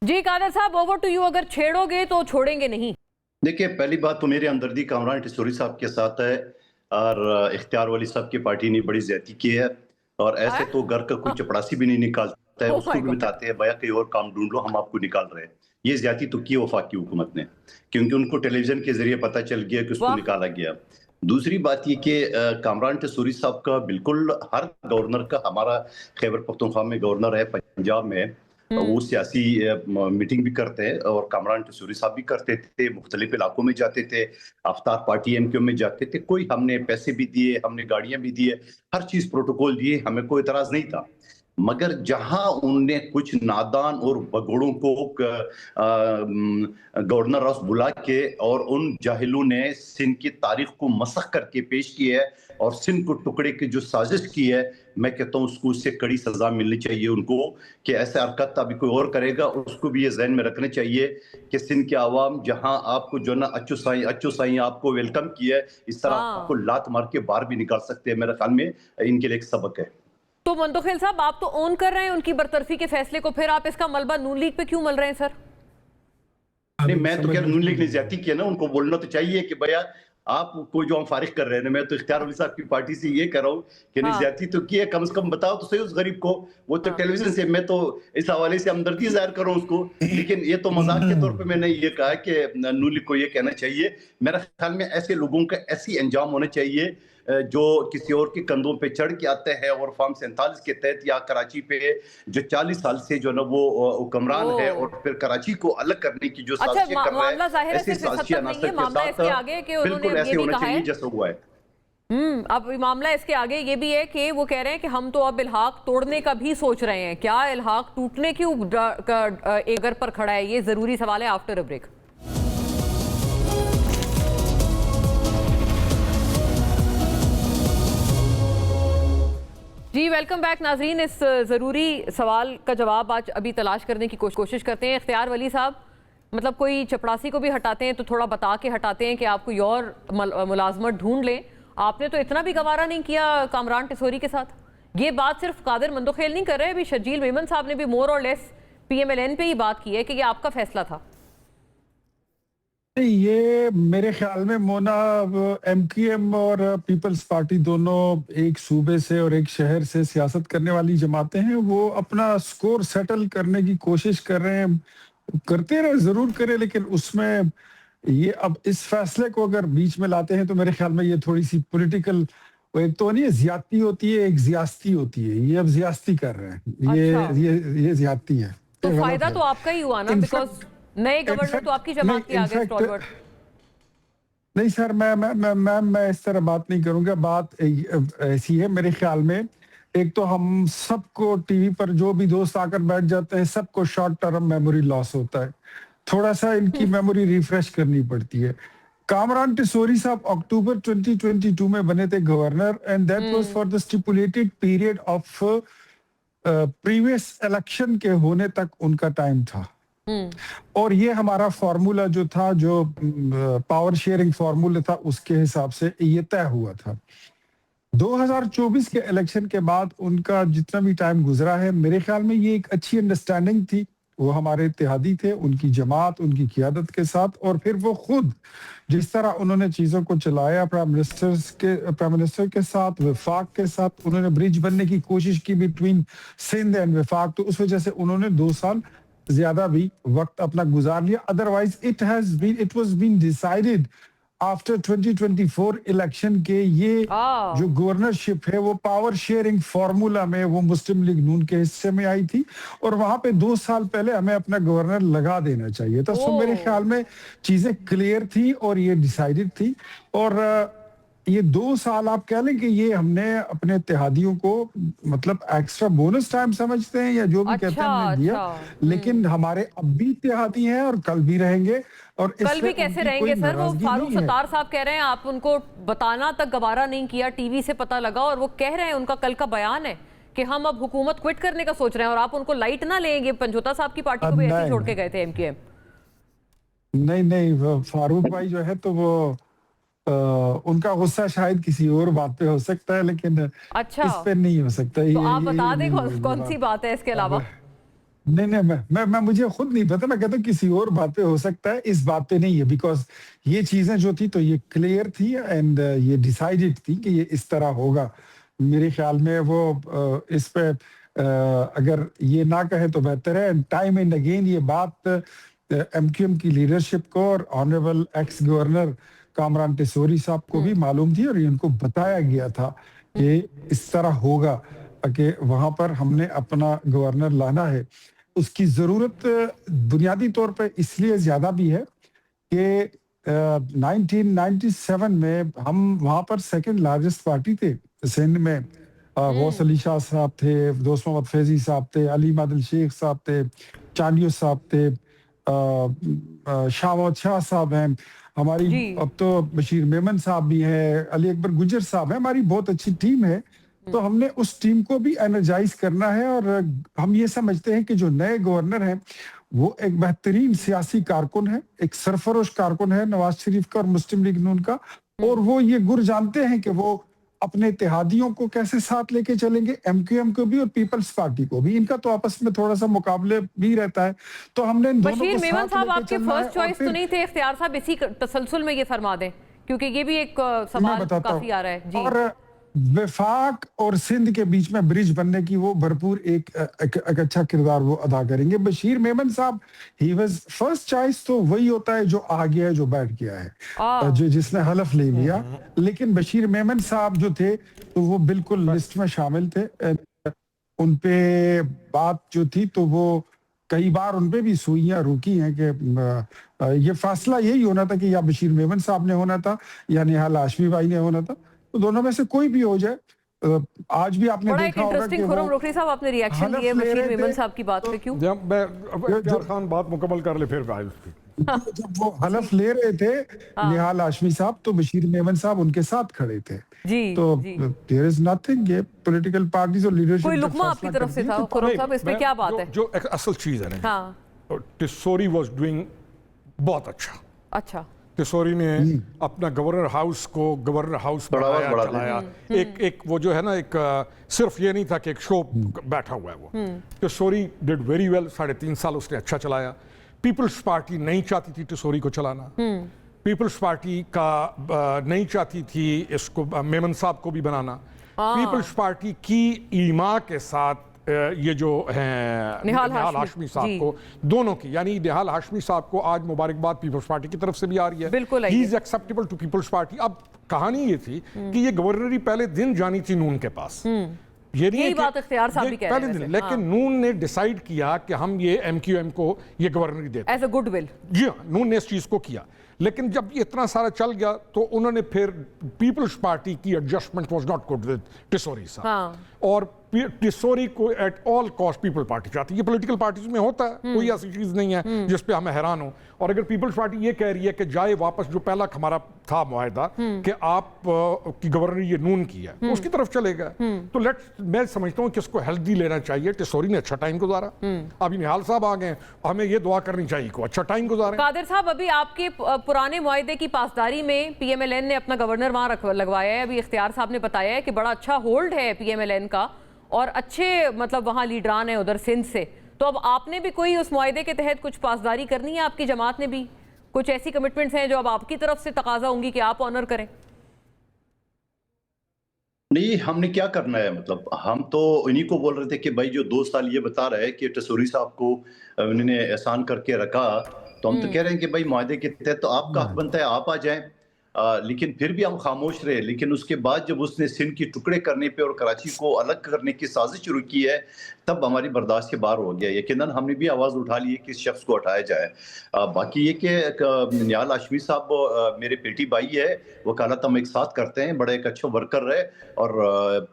जी कादर साहब, ओवर टू यू। अगर छेड़ोगे तो छोड़ेंगे नहीं। देखिए, पहली बात तो मेरी हमदर्दी कामरान टिसोरी साहब के साथ है और इख्तियार वली साहब की पार्टी ने बड़ी ज्यादती की है और ऐसे तो घर का कोई चपड़ासी भी नहीं निकालता है, उसको भी बताते हैं भैया कहीं और काम ढूंढ लो, हम आपको निकाल रहे हैं। ये ज्यादती तो की वफाकी हुकूमत ने, क्योंकि उनको टेलीविजन के जरिए पता चल गया कि उसको निकाला गया। दूसरी बात ये कि कामरान टिसोरी साहब का बिल्कुल हर गवर्नर का, हमारा खैबर पख्तूनख्वा में गवर्नर है पंजाब में, वो सियासी मीटिंग भी करते हैं और कामरान टिसोरी साहब भी करते थे, मुख्तलिफ इलाकों में जाते थे, अफ्तार पार्टी एमक्यू में जाते थे। कोई हमने पैसे भी दिए, हमने गाड़ियां भी दिए, हर चीज प्रोटोकॉल दिए, हमें कोई इतराज नहीं था। मगर जहां उनने कुछ नादान और बगड़ों को गवर्नर हाउस बुला के और उन जाहिलों ने सिंध की तारीख को मसख करके पेश की है और सिंध को टुकड़े की जो साजिश की है, मैं कहता हूं उसको उससे कड़ी सजा मिलनी चाहिए उनको कि ऐसे हरकत अभी कोई और करेगा उसको भी ये जहन में रखना चाहिए कि सिंध के आवाम जहां आपको जो ना अच्छो साई आपको वेलकम किया है, इस तरह आपको लात मार के बाहर भी निकाल सकते हैं। मेरे ख्याल में इनके लिए एक सबक है। तो मंदोखेल साहब, आप तो ओन कर रहे हैं उनकी बरतरफी के फैसले को, फिर आप इसका मलबा नून लीग पे क्यों मल रहे हैं सर? नहीं, मैं तो कह रहा हूं नून लीग ने ज्यादती की है ना, उनको बोलना तो चाहिए कि भैया आपको जो हम फारिग कर रहे हैं। मैं तो इख्तियार वली साहब की पार्टी से ये कर रहा हूँ कि नहीं ज्यादती तो की है, कम से कम बताओ तो सही उस गरीब को। वो तो टेलीविजन से, मैं तो इस हवाले से हमदर्दी जाहिर करूँ उसको, लेकिन ये तो मजाक के तौर पे मैंने ये कहा कि नून लीग को ये कहना चाहिए। मेरा ख्याल में ऐसे लोगों का ऐसी अंजाम होना चाहिए जो किसी और के कंधों पे चढ़ के आते हैं और फॉर्म 47 के तहत या कराची पे जो 40 साल से जो ना वो हुक्मरान है और फिर कराची को अलग करने की जो साजिशें कर रहा है, ऐसी साजिशी अनासर के साथ बिल्कुल ऐसे होना चाहिए जैसा हुआ है। अब मामला इसके आगे ये भी है कि वो कह रहे हैं कि हम तो अब इल्हाक तोड़ने का भी सोच रहे हैं। क्या इल्हाक टूटने की एगर पर खड़ा है? ये जरूरी सवाल है आफ्टर अ ब्रेक। जी वेलकम बैक नाजरीन। इस ज़रूरी सवाल का जवाब आज अभी तलाश करने की कोशिश करते हैं। इख्तियार वली साहब, मतलब कोई चपड़ासी को भी हटाते हैं तो थोड़ा बता के हटाते हैं कि आप कोई और मुलाजमत ढूंढ लें। आपने तो इतना भी गवारा नहीं किया कामरान टिसोरी के साथ। ये बात सिर्फ कादिर मंदोखेल नहीं कर रहे, अभी शर्जील मेमन साहब ने भी मोर और लेस PMLN पे ही बात की है कि ये आपका फैसला था। ये मेरे ख्याल में मोना MQM और पीपल्स पार्टी दोनों एक सूबे से और एक शहर से सियासत करने वाली जमातें हैं। वो अपना स्कोर सेटल करने की कोशिश कर रहे हैं, करते रहे, जरूर करें, लेकिन उसमें ये अब इस फैसले को अगर बीच में लाते हैं तो मेरे ख्याल में ये थोड़ी सी पॉलिटिकल, एक तो नहीं ज्यादती होती है, एक ज्यादती होती है। ये अब ज्यादती कर रहे हैं। ये ज्यादती है। तो फायदा तो आपका ही हुआ ना, बिकॉज नए गवर्नर तो आपकी जमात के आगे स्टॉलवर्ट। नहीं सर, मैं इस तरह बात नहीं करूंगा। बात ऐसी है मेरे ख्याल में, एक तो हम सबको टीवी पर जो भी दोस्त आकर बैठ जाते हैं, सबको शॉर्ट टर्म मेमोरी लॉस होता है। थोड़ा सा इनकी मेमोरी रिफ्रेश करनी पड़ती है। कामरान टिसोरी साहब अक्टूबर 2022 में बने थे governor, and that was for the stipulated period of previous election के होने तक उनका टाइम था। और ये हमारा फॉर्मूला जो था, जो पावर शेयरिंग फॉर्मूला था, उसके हिसाब से ये तय हुआ था। 2024 के इलेक्शन के बाद उनका जितना भी टाइम गुजरा है, मेरे ख्याल में ये एक अच्छी अंडरस्टैंडिंग थी। वो हमारे इत्तेहादी थे, उनकी जमात, उनकी क़ियादत के साथ, और फिर वो खुद जिस तरह उन्होंने चीज़ों को चलाया, प्राइम मिनिस्टर के साथ, वफाक के साथ, उन्होंने ब्रिज बनने की कोशिश की बिटवीन सिंध एंड वफाक, तो उस वजह से उन्होंने 2 साल ज्यादा भी वक्त अपना गुजार लिया। Otherwise it was been decided after 2024 election के ये जो गवर्नरशिप है वो पावर शेयरिंग फॉर्मूला में वो मुस्लिम लीग नून के हिस्से में आई थी, और वहां पे 2 साल पहले हमें अपना गवर्नर लगा देना चाहिए था। सो मेरे ख्याल में चीजें क्लियर थी और ये डिसाइडेड थी, और ये 2 साल आप कह लें कि ये हमने अपने इत्तेहादियों को मतलब एक्स्ट्रा बोनस टाइम समझते हैं या जो भी कहते हैं हमने दिया, लेकिन हमारे अब भी इत्तेहादी हैं और कल भी रहेंगे। और कल भी कैसे रहेंगे सर? वो फारूक सत्तार साहब कह रहे हैं, आप उनको बताना तक गवारा नहीं किया, टीवी से पता लगा, और वो कह रहे हैं, उनका कल का बयान है कि हम अब हुकूमत क्विट करने का सोच रहे हैं, और आप उनको लाइट ना लेंगे। पंजोता साहब की पार्टी को भी ऐसे छोड़ के गए थे MQM। नहीं, फारूक भाई जो है तो वो उनका गुस्सा शायद किसी और बात पे हो सकता है, लेकिन अच्छा, इस पे नहीं हो सकता। तो आप बता दें कौन सी बात है इसके अलावा? नहीं, मैं मुझे खुद नहीं पता, मैं कहता हूँ किसी और बात पे हो सकता है, इस बात पे नहीं है, बिकॉज ये चीजें जो थी तो ये क्लियर थी एंड ये डिसाइडेड थी कि ये इस तरह होगा। मेरे ख्याल में वो इस पे अगर ये ना कहे तो बेहतर है। टाइम एंड अगेन ये बात MQM की लीडरशिप को और honourable x governor Kamran Tessori साहब को भी मालूम थी, और ये उनको बताया गया था कि इस तरह होगा, कि वहां पर हमने अपना गवर्नर लाना है। उसकी जरूरत बुनियादी तौर पे इसलिए ज्यादा भी है कि 1997 में हम वहां पर सेकंड लार्जेस्ट पार्टी थे सिंध में। गौस अली शाह साहब थे, दोस्त मोहम्मद फैजी साहब थे, अली मादिल शेख साहब थे, चांडियो साहब थे, शाहमद शाह साहब हैं हमारी, अब तो बशीर मेमन साहब भी है, अली अकबर गुजर साहब है, हमारी बहुत अच्छी टीम है। तो हमने उस टीम को भी एनर्जाइज करना है, और हम ये समझते हैं कि जो नए गवर्नर हैं वो एक बेहतरीन सियासी कारकुन है, एक सरफरोश कारकुन है नवाज शरीफ का और मुस्लिम लीग नून का, और वो ये गुर जानते हैं कि वो अपने इत्तेहादियों को कैसे साथ लेके चलेंगे, MQM को भी और पीपल्स पार्टी को भी। इनका तो आपस में थोड़ा सा मुकाबले भी रहता है, तो हमने इन दोनों को मेमन साहब आपके फर्स्ट चॉइस तो नहीं थे? इख्तियार साहब इसी तसलसल में ये फरमा दें, क्योंकि ये भी एक सवाल काफी आ रहा है जी। और वफाक और सिंध के बीच में ब्रिज बनने की वो भरपूर एक अच्छा किरदार वो अदा करेंगे। बशीर मेमन साहब ही वाज फर्स्ट चॉइस, तो वही होता है जो आ गया है, जो बैठ गया है, जो जिसने हलफ ले लिया। लेकिन बशीर मेमन साहब जो थे तो वो बिल्कुल लिस्ट में शामिल थे। उनपे बात जो थी तो वो कई बार उनपे भी सुइयां रुकी हैं कि ये फैसला यही होना था कि या बशीर मेमन साहब ने होना था या निहाल हाशमी भाई ने होना था, तो दोनों में से कोई भी हो जाए। आज भी आपने देखा होगा कि खुरम रोकड़ी साहब आपने रिएक्शन दिया बशीर मेमन साहब की बात पे, क्यों? मैं खान बात मुकम्मल कर ले फिर भाई उसकी। जब वो हलफ ले रहे थे निहाल हाशमी साहब, तो बशीर मेमन साहब उनके साथ खड़े थे जी। तो देयर इज नथिंग, ये पॉलिटिकल पार्टीज और लीडरशिप कोई लुकमा आपकी तरफ से था खुरम साहब, इस पे क्या बात है? जो एक असल चीज है ना, टिसोरी वाज डूइंग बहुत अच्छा। टिसोरी ने अपना गवर्नर हाउस बढ़ाया। एक वो जो है ना, एक सिर्फ ये नहीं था कि एक शो बैठा हुआ है वो। टिसोरी डिड वेरी वेल, 3.5 साल उसने अच्छा चलाया। पीपल्स पार्टी नहीं चाहती थी टिसोरी को चलाना, पीपल्स पार्टी का नहीं चाहती थी इसको मेमन साहब को भी बनाना। पीपल्स पार्टी की ईमा के साथ ये जो है निहाल हाशमी साहब को, दोनों की, यानी निहाल हाशमी साहब को आज मुबारकबाद पीपल्स पार्टी की तरफ से भी आ रही है, बिल्कुल he is acceptable to Peoples Party. अब कहानी ये थी कि ये गवर्नरी पहले दिन जानी थी नून के पास, ये नहीं यही बात इख्तियार साहब भी कह रहे हैं, लेकिन नून ने डिसाइड किया कि हम ये MQM को ये गवर्नरी देते हैं एज अ गुडविल। जी हाँ, नून ने इस चीज को किया। लेकिन जब इतना सारा चल गया तो उन्होंने फिर पीपल्स पार्टी की adjustment was not good with Tessori साहब, और टिस्सोरी को at all cost people party चाहती है। ये पॉलिटिकल पार्टीज में होता है, कोई ऐसी चीज नहीं है जिस पे हमें हैरान हो। और अगर पीपल्स पार्टी ये कह रही है कि जाए वापस, जो पहला हमारा था मुआहदा कि आप की गवर्नर ये नून की है, उसकी तरफ चले गए, तो मैं समझता हूँ कि इसको हेल्दी लेना चाहिए। टिस्सोरी ने अच्छा टाइम गुजारा, अभी निहाल साहब आ गए, हमें ये दुआ करनी चाहिए कि अच्छा टाइम गुजारे। कादिर साहब, अभी आपके पुराने मुआहदे की पासदारी में पीएमएलएन ने अपना गवर्नर वहां लगवाया है। अभी इख्तियार साहब ने बताया है कि बड़ा अच्छा होल्ड है पीएमएलएन का और अच्छे मतलब वहां लीडरान है उधर सिंध से। तो अब आपने भी कोई उस मुआहदे के तहत कुछ पासदारी करनी है? आपकी जमात ने भी कुछ ऐसी कमिटमेंट्स हैं जो अब आपकी तरफ से तकाजा होंगी कि आप ऑनर करें? नहीं, हमने क्या करना है, मतलब हम तो इन्हीं को बोल रहे थे कि भाई जो 2 साल ये बता रहा है कि टिस्सोरी साहब को उन्होंने एहसान करके रखा, तो हम तो कह रहे हैं कि भाई मुआहदे के तहत तो आपका हक बनता है, आप आ जाएं। लेकिन फिर भी हम खामोश रहे। लेकिन उसके बाद जब उसने सिंध की टुकड़े करने पे और कराची को अलग करने की साजिश शुरू की है, तब हमारी बर्दाश्त से बाहर हो गया। यकीनन हमने भी आवाज़ उठा ली है कि इस शख्स को हटाया जाए। बाकी ये कि निहाल हाशमी साहब मेरे बेटी भाई है, वकालत हम एक साथ करते हैं, बड़ा एक अच्छा वर्कर रहे और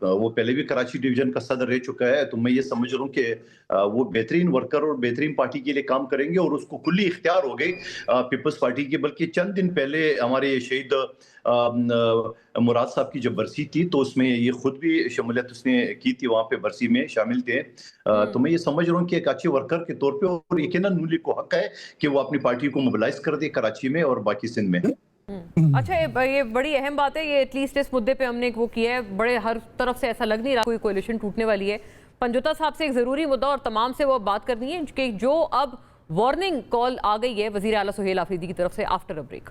वो पहले भी कराची डिवीजन का सदर रह चुका है। तो मैं ये समझ रहा हूँ कि वो बेहतरीन वर्कर और बेहतरीन पार्टी के लिए काम करेंगे और उसको खुली इख्तियार हो गई पीपल्स पार्टी की। बल्कि चंद दिन पहले हमारे शहीद मुराद साहब की जब बरसी थी तो उसमें ये खुद भी शमूलियत उसने की थी, वहाँ पे बरसी में शामिल थे। तो मैं ये समझ रहा हूँ कि एक अच्छे वर्कर के तौर पे, और यकीनन नून लीग को हक है कि वो अपनी पार्टी को मोबिलाइज कर दे कराची में और बाकी सिंध में। अच्छा, ये बड़ी अहम बात है। ये एटलीस्ट इस मुद्दे पे हमने वो किया है, बड़े हर तरफ से ऐसा लग नहीं रहा कोई कोalition टूटने वाली है। पंजोता साहब से एक ज़रूरी मुद्दा और तमाम से वो बात करनी है कि जो अब वार्निंग कॉल आ गई है वज़ीर आला सुहेल आफरीदी की तरफ से after a break.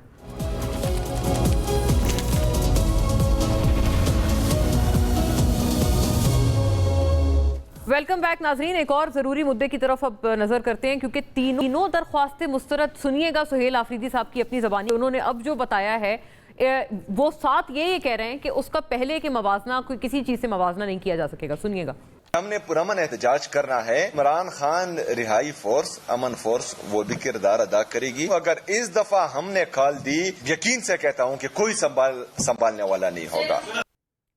Welcome back नाजरीन। एक और ज़रूरी मुद्दे की तरफ अब नज़र करते हैं क्योंकि तीनों दरख्वास्तें मुस्तरद सुनिएगा सुहेल आफरीदी साहब की अपनी ज़बानी। उन्होंने अब जो बताया है वो साथ ये कह रहे हैं कि उसका पहले के मवाजना कोई किसी चीज़ से मवाजना नहीं किया जा सकेगा। सुनिएगा। हमने पुरअमन एहतजाज करना है। इमरान खान रिहाई फोर्स, अमन फोर्स वो भी किरदार अदा करेगी। अगर इस दफा हमने कॉल दी, यकीन से कहता हूँ कि कोई संभालने वाला नहीं होगा।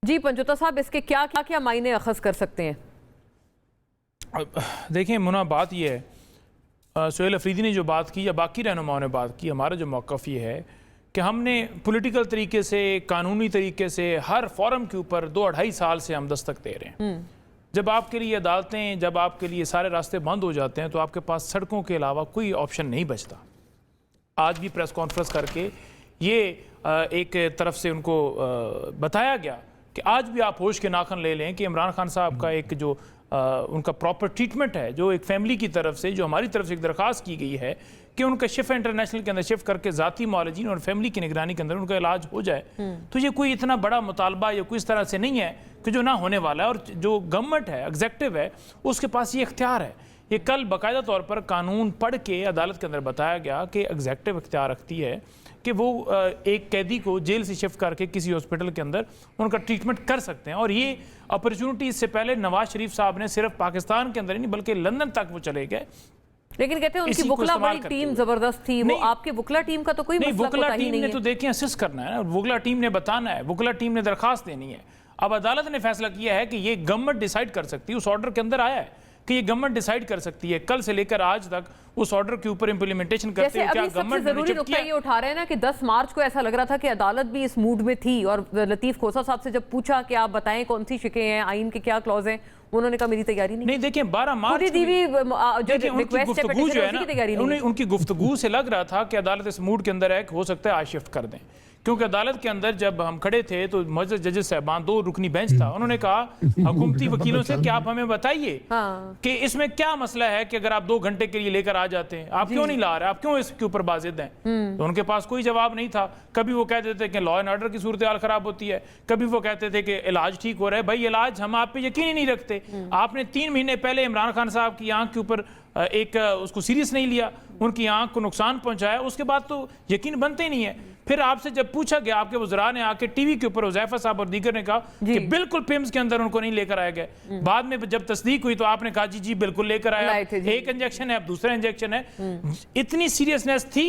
जी पंजोता साहब, इसके क्या क्या क्या मायने अखज़ कर सकते हैं? देखिए मुना, बात यह है, सुहेल अफरीदी ने जो बात की या बाकी रहनुमाओं ने बात की, हमारा जो मौक़िफ़ ये है कि हमने पॉलिटिकल तरीके से, कानूनी तरीके से हर फोरम के ऊपर 2-2.5 साल से हम दस्तक दे रहे हैं। जब आपके लिए अदालतें, जब आपके लिए सारे रास्ते बंद हो जाते हैं तो आपके पास सड़कों के अलावा कोई ऑप्शन नहीं बचता। आज भी प्रेस कॉन्फ्रेंस करके ये एक तरफ से उनको बताया गया कि आज भी आप होश के नाखन ले लें कि इमरान खान साहब का एक जो उनका प्रॉपर ट्रीटमेंट है, जो एक फैमिली की तरफ से, जो हमारी तरफ से एक दरख्वास्त की गई है कि उनका शिफा इंटरनेशनल के अंदर शिफ्ट करके ज़ाती मौलजीन और फैमिली की निगरानी के अंदर उनका इलाज हो जाए, तो ये कोई इतना बड़ा मुतालबा या कोई इस तरह से नहीं है कि जो ना होने वाला है। और जो गवर्नमेंट है, एग्जेक्टिव है, उसके पास ये इख्तियार है। ये कल बाकायदा तौर पर कानून पढ़ के अदालत के अंदर बताया गया कि एग्जेक्टिव इख्तियार रखती है कि वो एक कैदी को जेल से शिफ्ट करके किसी हॉस्पिटल के अंदर उनका ट्रीटमेंट कर सकते हैं। और ये अपॉर्चुनिटी इससे पहले नवाज शरीफ साहब ने सिर्फ पाकिस्तान के अंदर ही नहीं बल्कि लंदन तक वो चले गए। लेकिन कहते हैं उनकी वुकला बड़ी टीम जबरदस्त थी। वो आपके वुकला टीम का तो कोई मसला वुकला ही टीम नहीं ने है। तो देखें असिस्ट करना है ना, वुकला टीम ने बताना है, वुकला टीम ने दरखास्त देनी है। अब अदालत ने फैसला किया है कि ये गवर्नमेंट डिसाइड कर सकती है, उस ऑर्डर के अंदर आया है कि ये गवर्नमेंट डिसाइड कर सकती है। कल से लेकर आज तक उस ऑर्डर के ऊपर इंप्लीमेंटेशन करते हुए क्या गवर्नमेंट जरूरी नुकता ये उठा रहे हैं ना कि 10 मार्च को ऐसा लग रहा था कि अदालत भी इस मूड में थी और लतीफ खोसा साहब से जब पूछा कि आप बताएं कौन सी शिकें हैं, आइन के क्या क्लॉज हैं, उन्होंने कहा मेरी तैयारी नहीं। देखिए 12 मार्च उनकी गुफ्तगू से लग रहा था कि अदालत इस मूड के अंदर है कि हो सकता है आज शिफ्ट कर दें। क्योंकि अदालत के अंदर जब हम खड़े थे तो मौजूद जजेस साहबान 2 रुकनी बेंच था, उन्होंने कहा हुकूमती वकीलों से कि आप हमें बताइए कि इसमें क्या मसला है कि अगर आप 2 घंटे के लिए लेकर आ जाते हैं, आप क्यों नहीं ला रहे, आप क्यों इसके ऊपर बाजिद हैं। तो उनके पास कोई जवाब नहीं था। कभी वो कहते थे कि लॉ एंड ऑर्डर की सूरत हाल खराब होती है, कभी वो कहते थे कि इलाज ठीक हो रहा है। भाई इलाज हम आप पे यकीन ही नहीं रखते। आपने 3 महीने पहले इमरान खान साहब की आंख के ऊपर एक उसको सीरियस नहीं लिया, उनकी आंख को नुकसान पहुंचाया, उसके बाद तो यकीन बनते ही नहीं है। फिर आपसे जब पूछा गया, आपके वज़रा ने आके टीवी के ऊपर हुज़ैफा साहब और दीगर ने कहा कि बिल्कुल पिम्स के अंदर उनको नहीं लेकर आया गया। बाद में जब तस्दीक हुई तो आपने कहा जी बिल्कुल लेकर आया, एक इंजेक्शन है अब दूसरा इंजेक्शन है। इतनी सीरियसनेस थी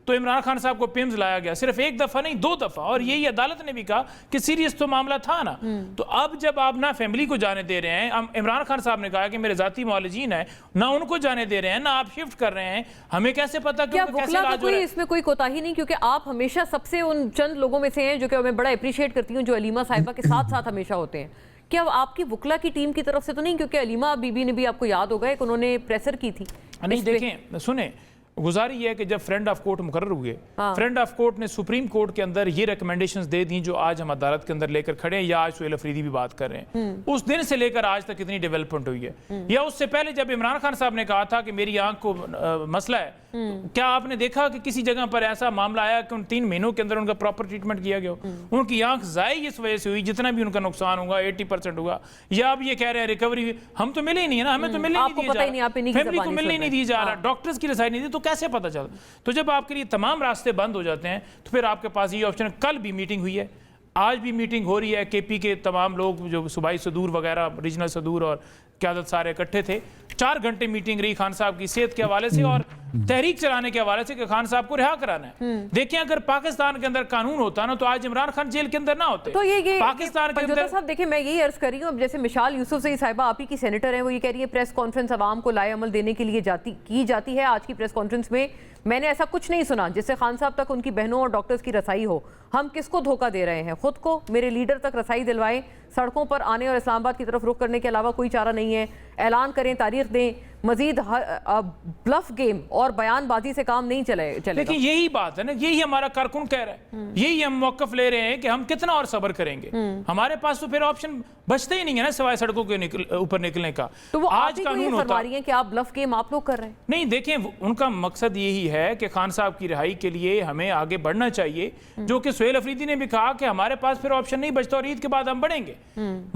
तो इमरान खान साहब को पिम्स लाया गया, सिर्फ एक दफ़ा नहीं 2 दफ़ा, और यही अदालत ने भी कहा कि सीरियस तो मामला था ना। तो अब जब आप ना फैमिली को जाने दे रहे हैं, इमरान खान साहब ने कहा कि मेरे जाती मौलजीन है, ना उनको जाने दे रहे हैं, ना आप शिफ्ट कर रहे हैं, हमें कैसे पता क्या वकला का कोई इसमें कोई कोताही नहीं? क्योंकि आप हमेशा सबसे उन चंद लोगों में से हैं जो कि मैं बड़ा अप्रिशिएट करती हूँ, जो अलीमा साहिबा के साथ साथ हमेशा होते हैं। क्या आपकी वकला की टीम की तरफ से तो नहीं? क्योंकि अलीमा बीबी ने भी, आपको याद होगा, एक उन्होंने प्रेसर की थी। नहीं, देखें सुने, गुजारी है कि जब फ्रेंड ऑफ कोर्ट मुकर्रर हुए, फ्रेंड ऑफ कोर्ट ने सुप्रीम कोर्ट के अंदर ये रिकमेंडेशंस दे दी जो आज हम अदालत के अंदर लेकर खड़े हैं, या आज सुहेल अफरीदी भी बात कर रहे हैं, उस दिन से लेकर आज तक कितनी डेवलपमेंट हुई है। या उससे पहले जब इमरान खान साहब ने कहा था कि मेरी आंख को मसला है, तो क्या आपने देखा कि किसी जगह पर ऐसा मामला आया कि उन 3 महीनों के अंदर उनका प्रॉपर ट्रीटमेंट किया गया? उनकी आंख ज़ाई इस वजह से हुई, जितना भी उनका नुकसान होगा 80% होगा। या अब ये कह रहे हैं रिकवरी, हम तो मिले ही नहीं है ना, हमें तो मिलने नहीं दिया जा रहा, फैमिली को मिलने नहीं दी जा रहा, डॉक्टर्स की रसाई नहीं दी, तो कैसे पता चलता? तो जब आपके लिए तमाम रास्ते बंद हो जाते हैं तो फिर आपके पास ये ऑप्शन। कल भी मीटिंग हुई है, आज भी मीटिंग हो रही है, केपी के तमाम लोग जो सूबाई सदूर वगैरह, रीजनल सदूर और क़यादत सारे इकट्ठे थे। 4 घंटे मीटिंग रही खान साहब की सेहत के हवाले से और तहरीक चलाने के हवाले से कि खान साहब को रिहा कराना है। देखिए, अगर पाकिस्तान के अंदर कानून होता ना तो आज इमरान खान जेल के अंदर ना होते। तो ये पाकिस्तान के अंदर साहब देखिए, मैं यही अर्ज कर रही हूँ, अब जैसे मिशाल यूसुफ सही साहिबा आप ही की सेनेटर हैं, वो ये कह रही है प्रेस कॉन्फ्रेंस अवाम को लाए अमल देने के लिए की जाती है। आज की प्रेस कॉन्फ्रेंस में मैंने ऐसा कुछ नहीं सुना जिससे खान साहब तक उनकी बहनों और डॉक्टर्स की रसाई हो। हम किसको धोखा दे रहे हैं? खुद को। मेरे लीडर तक रसाई दिलवाएं, सड़कों पर आने और इस्लामाबाद की तरफ रुख करने के अलावा कोई चारा नहीं है। ऐलान करें, तारीख दें, मजीद ब्लफ गेम और बयानबाजी से काम नहीं चलेगा। लेकिन यही बात है ना, यही हमारा कारकुन कह रहा है, यही हम मौकफ ले रहे हैं कि हम कितना और सब्र करेंगे। हमारे पास तो फिर ऑप्शन बचते ही नहीं है ना सिवाय सड़कों के ऊपर निकलने का। तो वो आज कानून होता है कि आप ब्लफ गेम आप लोग कर रहे हैं। नहीं, देखें, उनका मकसद यही है कि खान साहब की रिहाई के लिए हमें आगे बढ़ना चाहिए, जो कि सुहेल अफरीदी ने भी कहा कि हमारे पास फिर ऑप्शन नहीं बचता और ईद के बाद हम बढ़ेंगे।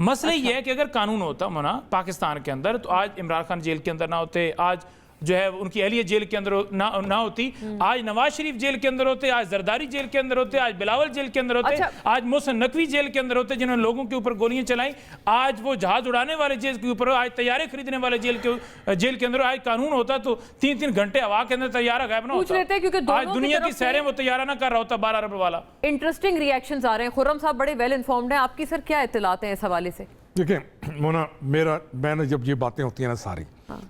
मसला ये है कि अगर कानून होता मना पाकिस्तान के अंदर तो आज इमरान खान जेल के अंदर ना होते, आज जो है उनकी अहलियत जेल के अंदर ना होती, आज नवाज शरीफ जेल के अंदर होते, आज जरदारी जेल के अंदर होते, आज बिलावल जेल के अंदर होते, आज मोहसिन नकवी जेल के अंदर होते जिन्होंने लोगों के ऊपर गोलियां चलाई, आज वो जहाज उड़ाने वाले जेल के ऊपर, आज तैयारे खरीदने वाले जेल के अंदर। आज कानून होता तो 3-3 घंटे हवा के अंदर तैयारा गायब ना होता। आज दुनिया की सैरें वो तैयारा ना कर रहा होता 12 अरब वाला। इंटरेस्टिंग रिएक्शंस आ रहे हैं। खुर्रम साहब बड़े वेल इन्फॉर्म्ड हैं, आपकी सर क्या इत्तलात हैं इस हवाले से? देखिए मोना, मैंने जब ये बातें होती हैं ना सारी,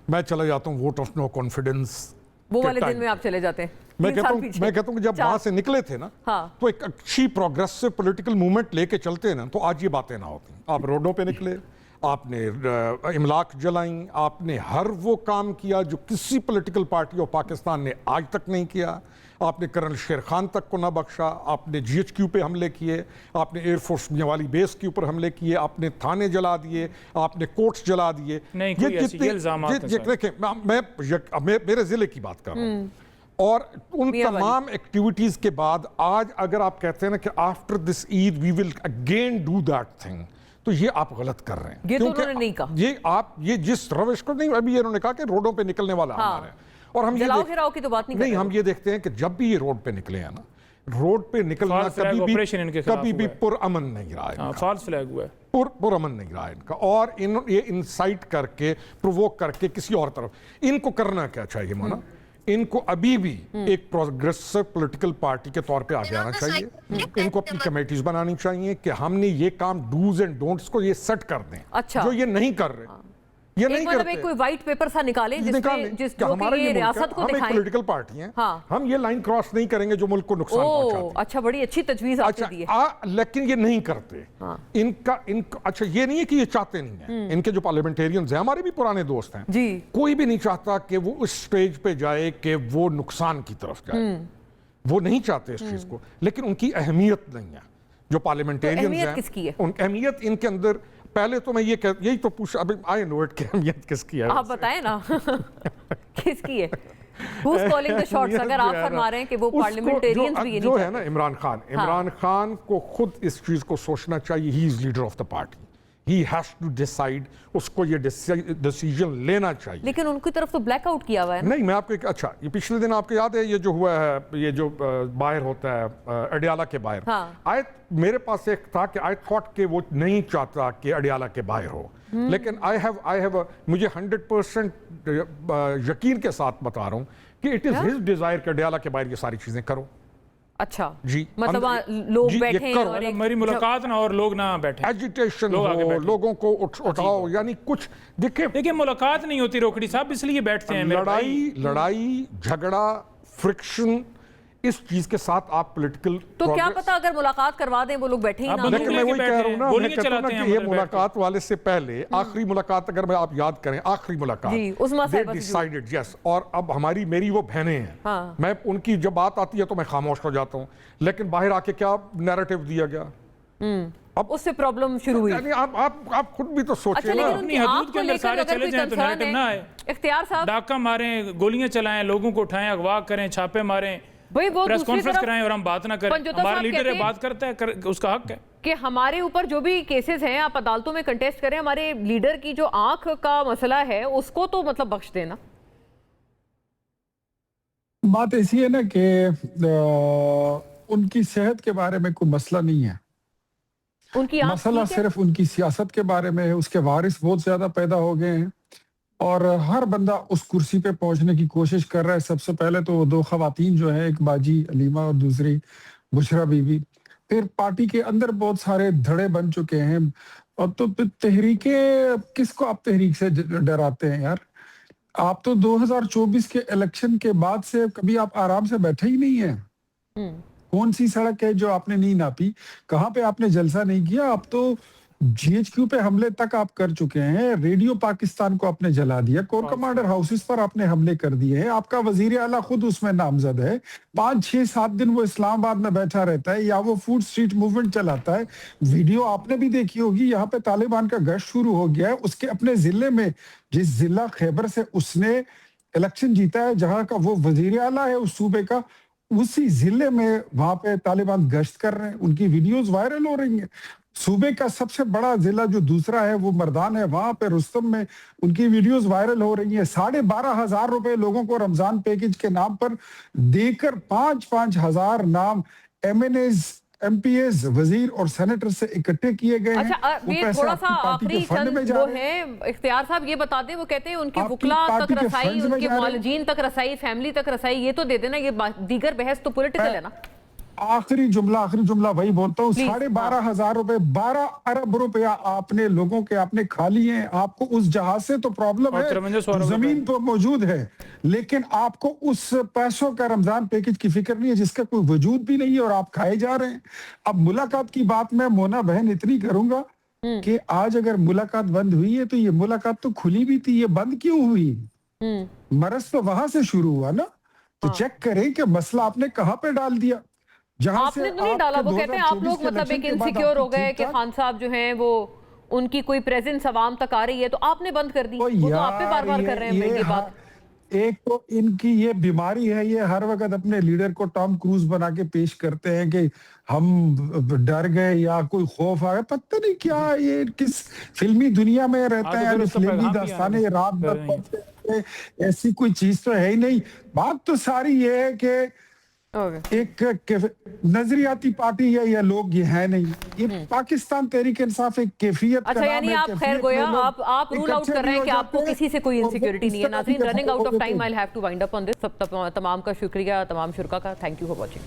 मैं चला जाता हूँ वोट ऑफ नो कॉन्फिडेंस वो वाले दिन में आप चले जाते हैं। मैं कहता हूँ कि जब वहां से निकले थे ना, तो एक अच्छी प्रोग्रेसिव पॉलिटिकल मूवमेंट लेके चलते हैं ना, तो आज ये बातें ना होती। आप रोडों पे निकले, आपने इमलाक जलाई, आपने हर वो काम किया जो किसी पॉलिटिकल पार्टी और पाकिस्तान ने आज तक नहीं किया। आपने कर्नल शेर खान तक को ना बख्शा, आपने GHQ पे हमले किए, आपने एयरफोर्स वाली बेस के ऊपर हमले किए, आपने थाने जला दिए, आपने कोर्ट्स जला दिए। मैं मेरे जिले की बात कर रहा हूँ, और उन तमाम एक्टिविटीज के बाद आज अगर आप कहते हैं ना कि after this Eid we will again do that thing, तो ये आप गलत कर रहे हैं। ये तो उन्होंने नहीं कहा। ये जिस रविश को नहीं, अभी इन्होंने कहा कि रोडों पे निकलने वाला हमारा है, और हम जलाओ की तो बात नहीं, हम ये देखते हैं कि जब भी ये रोड पे निकले हैं ना, रोड पे निकलना कभी भी पुरअमन नहीं रहा है, फॉल्स फ्लैग हुआ है, पुरअमन नहीं रहा है इनका। और ये इंसाइट करके, प्रोवोक करके किसी और तरफ इनको करना क्या चाहिए माना, इनको अभी भी एक प्रोग्रेसिव पॉलिटिकल पार्टी के तौर पे आगे आना चाहिए। इनको अपनी कमेटीज बनानी चाहिए कि हमने ये काम डूज एंड डोंट्स को ये सेट कर दें। अच्छा, जो ये नहीं कर रहे, ये नहीं करते। कोई व्हाइट पेपर सा निकालें जिसमें हमारा ये रियासत को दिखाएं। हम एक पॉलिटिकल पार्टी हैं, हम ये लाइन क्रॉस नहीं करेंगे जो मुल्क को नुकसान पहुंचाती है। अच्छा, बड़ी अच्छी तजवीज आपने दी है। लेकिन ये नहीं करते। इनका अच्छा, ये नहीं है कि ये चाहते नहीं है। इनके जो पार्लियामेंटेरियंस हैं, हमारे भी पुराने दोस्त हैं, कोई भी नहीं चाहता कि वो उस स्टेज पे जाए कि वो नुकसान की तरफ जाए। वो नहीं चाहते इस चीज को, लेकिन उनकी अहमियत नहीं है। जो पार्लियामेंटेरियंस हैं, उनकी अहमियत इनके अंदर, पहले तो मैं यही तो पूछ, अभी आई नो इट की अहमियत किसकी है, आप बताएं ना किसकी है? Who's calling the shots? अगर आप फरमा रहे हैं कि वो पार्लियामेंटेरियंस भी जो है ना, इमरान खान को खुद इस चीज को सोचना चाहिए। He is leader of the party, he has to decide, उसको ये डिसीजन लेना चाहिए। लेकिन उनकी तरफ तो ब्लैकआउट किया हुआ है ना? नहीं, मैं आपको अच्छा, ये पिछले दिन आपको याद है ये जो हुआ है, ये जो बाहर होता है अडियाला के बाहर, हाँ। मेरे पास एक था कि आई थॉट कि वो नहीं चाहता कि अडियाला के बाहर हो, लेकिन आई हैव मुझे 100% यकीन के साथ बता रहा हूँ कि इट इज हिज डिजायर कि अडियाला के बाहर ये सारी चीजें करो। अच्छा जी, मतलब लोग बैठे हैं और मेरी मुलाकात ना और लोग ना बैठे, एजिटेशन हो, लोगों को उठाओ, यानी कुछ देखिए मुलाकात नहीं होती रोकड़ी साहब, इसलिए बैठते हैं। लड़ाई झगड़ा फ्रिक्शन, इस चीज के साथ आप पॉलिटिकल तो क्या पता अगर मुलाकात करवा दें वो लोग बैठे ही ना। लेकिन मैं वही कह रहा हूँ ना, मैं कहता हूँ कि ये मुलाकात वाले से पहले आखिरी मुलाकात, अगर मैं आप याद करें आखिरी मुलाकात, दे डिसाइडेड यस, और अब मेरी वो बहनें हैं, हाँ। मैं उनकी जब बात आती है तो मैं खामोश हो जाता हूँ, लेकिन बाहर आके क्या नैरेटिव दिया गया, अब उससे प्रॉब्लम शुरू हुई। आप खुद भी तो सोचिए ना, अपनी हदूद के अंदर सारे चले जाएं तो नैरेटिव ना आए। इख्तियार साहब, डाका मारें, गोलियां चलाएं, लोगों को उठाएं, अगवा करें, छापे मारें, प्रेस कॉन्फ्रेंस कराएं और हम बात ना करें। हमारा लीडर है, बात करता है, उसका हक है कि हमारे ऊपर जो भी केसेस हैं आप अदालतों में कंटेस्ट करें, हमारे लीडर की जो आंख का मसला है उसको तो मतलब बख्श देना। बात ऐसी है ना कि उनकी सेहत के बारे में कोई मसला नहीं है, उनकी मसला सिर्फ उनकी सियासत के बारे में है। उसके वारिस बहुत ज्यादा पैदा हो गए हैं और हर बंदा उस कुर्सी पे पहुंचने की कोशिश कर रहा है। सबसे पहले तो वो दो खवातीन जो है, एक बाजी अलीमा और दूसरी बुशरा बीबी, फिर पार्टी के अंदर बहुत सारे धड़े बन चुके हैं। और तो तहरीके, किसको आप तहरीक से डराते हैं यार? आप तो 2024 के इलेक्शन के बाद से कभी आप आराम से बैठे ही नहीं है। कौन सी सड़क है जो आपने नहीं नापी, कहाँ पे आपने जलसा नहीं किया? आप तो GHQ पे हमले तक आप कर चुके हैं, रेडियो पाकिस्तान को आपने जला दिया, कोर कमांडर हाउसेस पर आपने हमले कर दिए हैं, आपका वजीर आला खुद उसमें नामजद है, 5, 6, 7 दिन वो इस्लामाबाद में बैठा रहता है या वो फूड स्ट्रीट मूवमेंट चलाता है। वीडियो आपने भी देखी होगी, यहाँ पे तालिबान का गश्त शुरू हो गया है, उसके अपने जिले में, जिस जिला खैबर से उसने इलेक्शन जीता है, जहां का वो वजीर आला है उस सूबे का, उसी जिले में वहां पे तालिबान गश्त कर रहे हैं, उनकी वीडियोस वायरल हो रही हैं। सूबे का सबसे बड़ा जिला जो दूसरा है वो मर्दान है, वहां पे रुस्तम में उनकी वीडियोस वायरल हो रही हैं। 12,500 रुपए लोगों को रमजान पैकेज के नाम पर देकर 5-5 हजार नाम MNAs, MPAs, वजीर और सेनेटर से इकट्ठे किए गए हैं। अच्छा, ये थोड़ा सा आखिरी चंद वो है इख्तियार साहब, ये बता दें, वो कहते हैं उनके वुकला तक रसाई, उनके मुआलिजीन तक रसाई, फैमिली तक रसाई, ये तो दे देना, ये दीगर बहस तो पॉलिटिकल है ना। आखिरी जुमला वही बोलता हूँ, 12,500 रुपए, 12 अरब रुपया आपने लोगों के आपने खा लिए हैं। आपको उस जहाज से तो प्रॉब्लम है, जमीन पर मौजूद है, लेकिन आपको उस पैसों का रमजान पैकेज की फिक्र नहीं है, जिसका कोई वजूद भी नहीं है और आप खाए जा रहे हैं। अब मुलाकात की बात मैं मोना बहन इतनी करूंगा कि आज अगर मुलाकात बंद हुई है तो ये मुलाकात तो खुली भी थी, ये बंद क्यों हुई? मरज तो वहां से शुरू हुआ ना, तो चेक करें कि मसला आपने कहां पे डाल दिया। आपने तो नहीं डाला, वो कहते हैं आप लोग मतलब एक इनसिक्योर हो गए कि खान साहब जो हैं वो उनकी कोई प्रेजेंस अवाम तक आ रही है तो आपने बंद कर दी। वो तो आप पे बार-बार कर रहे हैं ये बात। एक तो इनकी ये बीमारी है, ये हर वक्त अपने लीडर को टॉम क्रूज बना के पेश करते हैं कि हम डर गए या कोई खौफ आ गया, पता नहीं क्या, ये किस फिल्मी दुनिया में रहता है, फिल्मी दास्ताने रात भर पढ़ते हैं, ऐसी कोई चीज तो है ही नहीं। बात तो सारी ये है कि एक नजरियाती पार्टी है या लोग ये है नहीं, ये पाकिस्तान तहरीक इंसाफ एक कैफियत। अच्छा, यानी आप खैर गोया आप रूल आउट कर रहे हैं कि आपको किसी से कोई इनसिक्योरिटी नहीं है। नाज़रीन, running out of time, I will have to wind up on this. तमाम का शुक्रिया, तमाम शुरा का, थैंक यू फॉर वॉचिंग।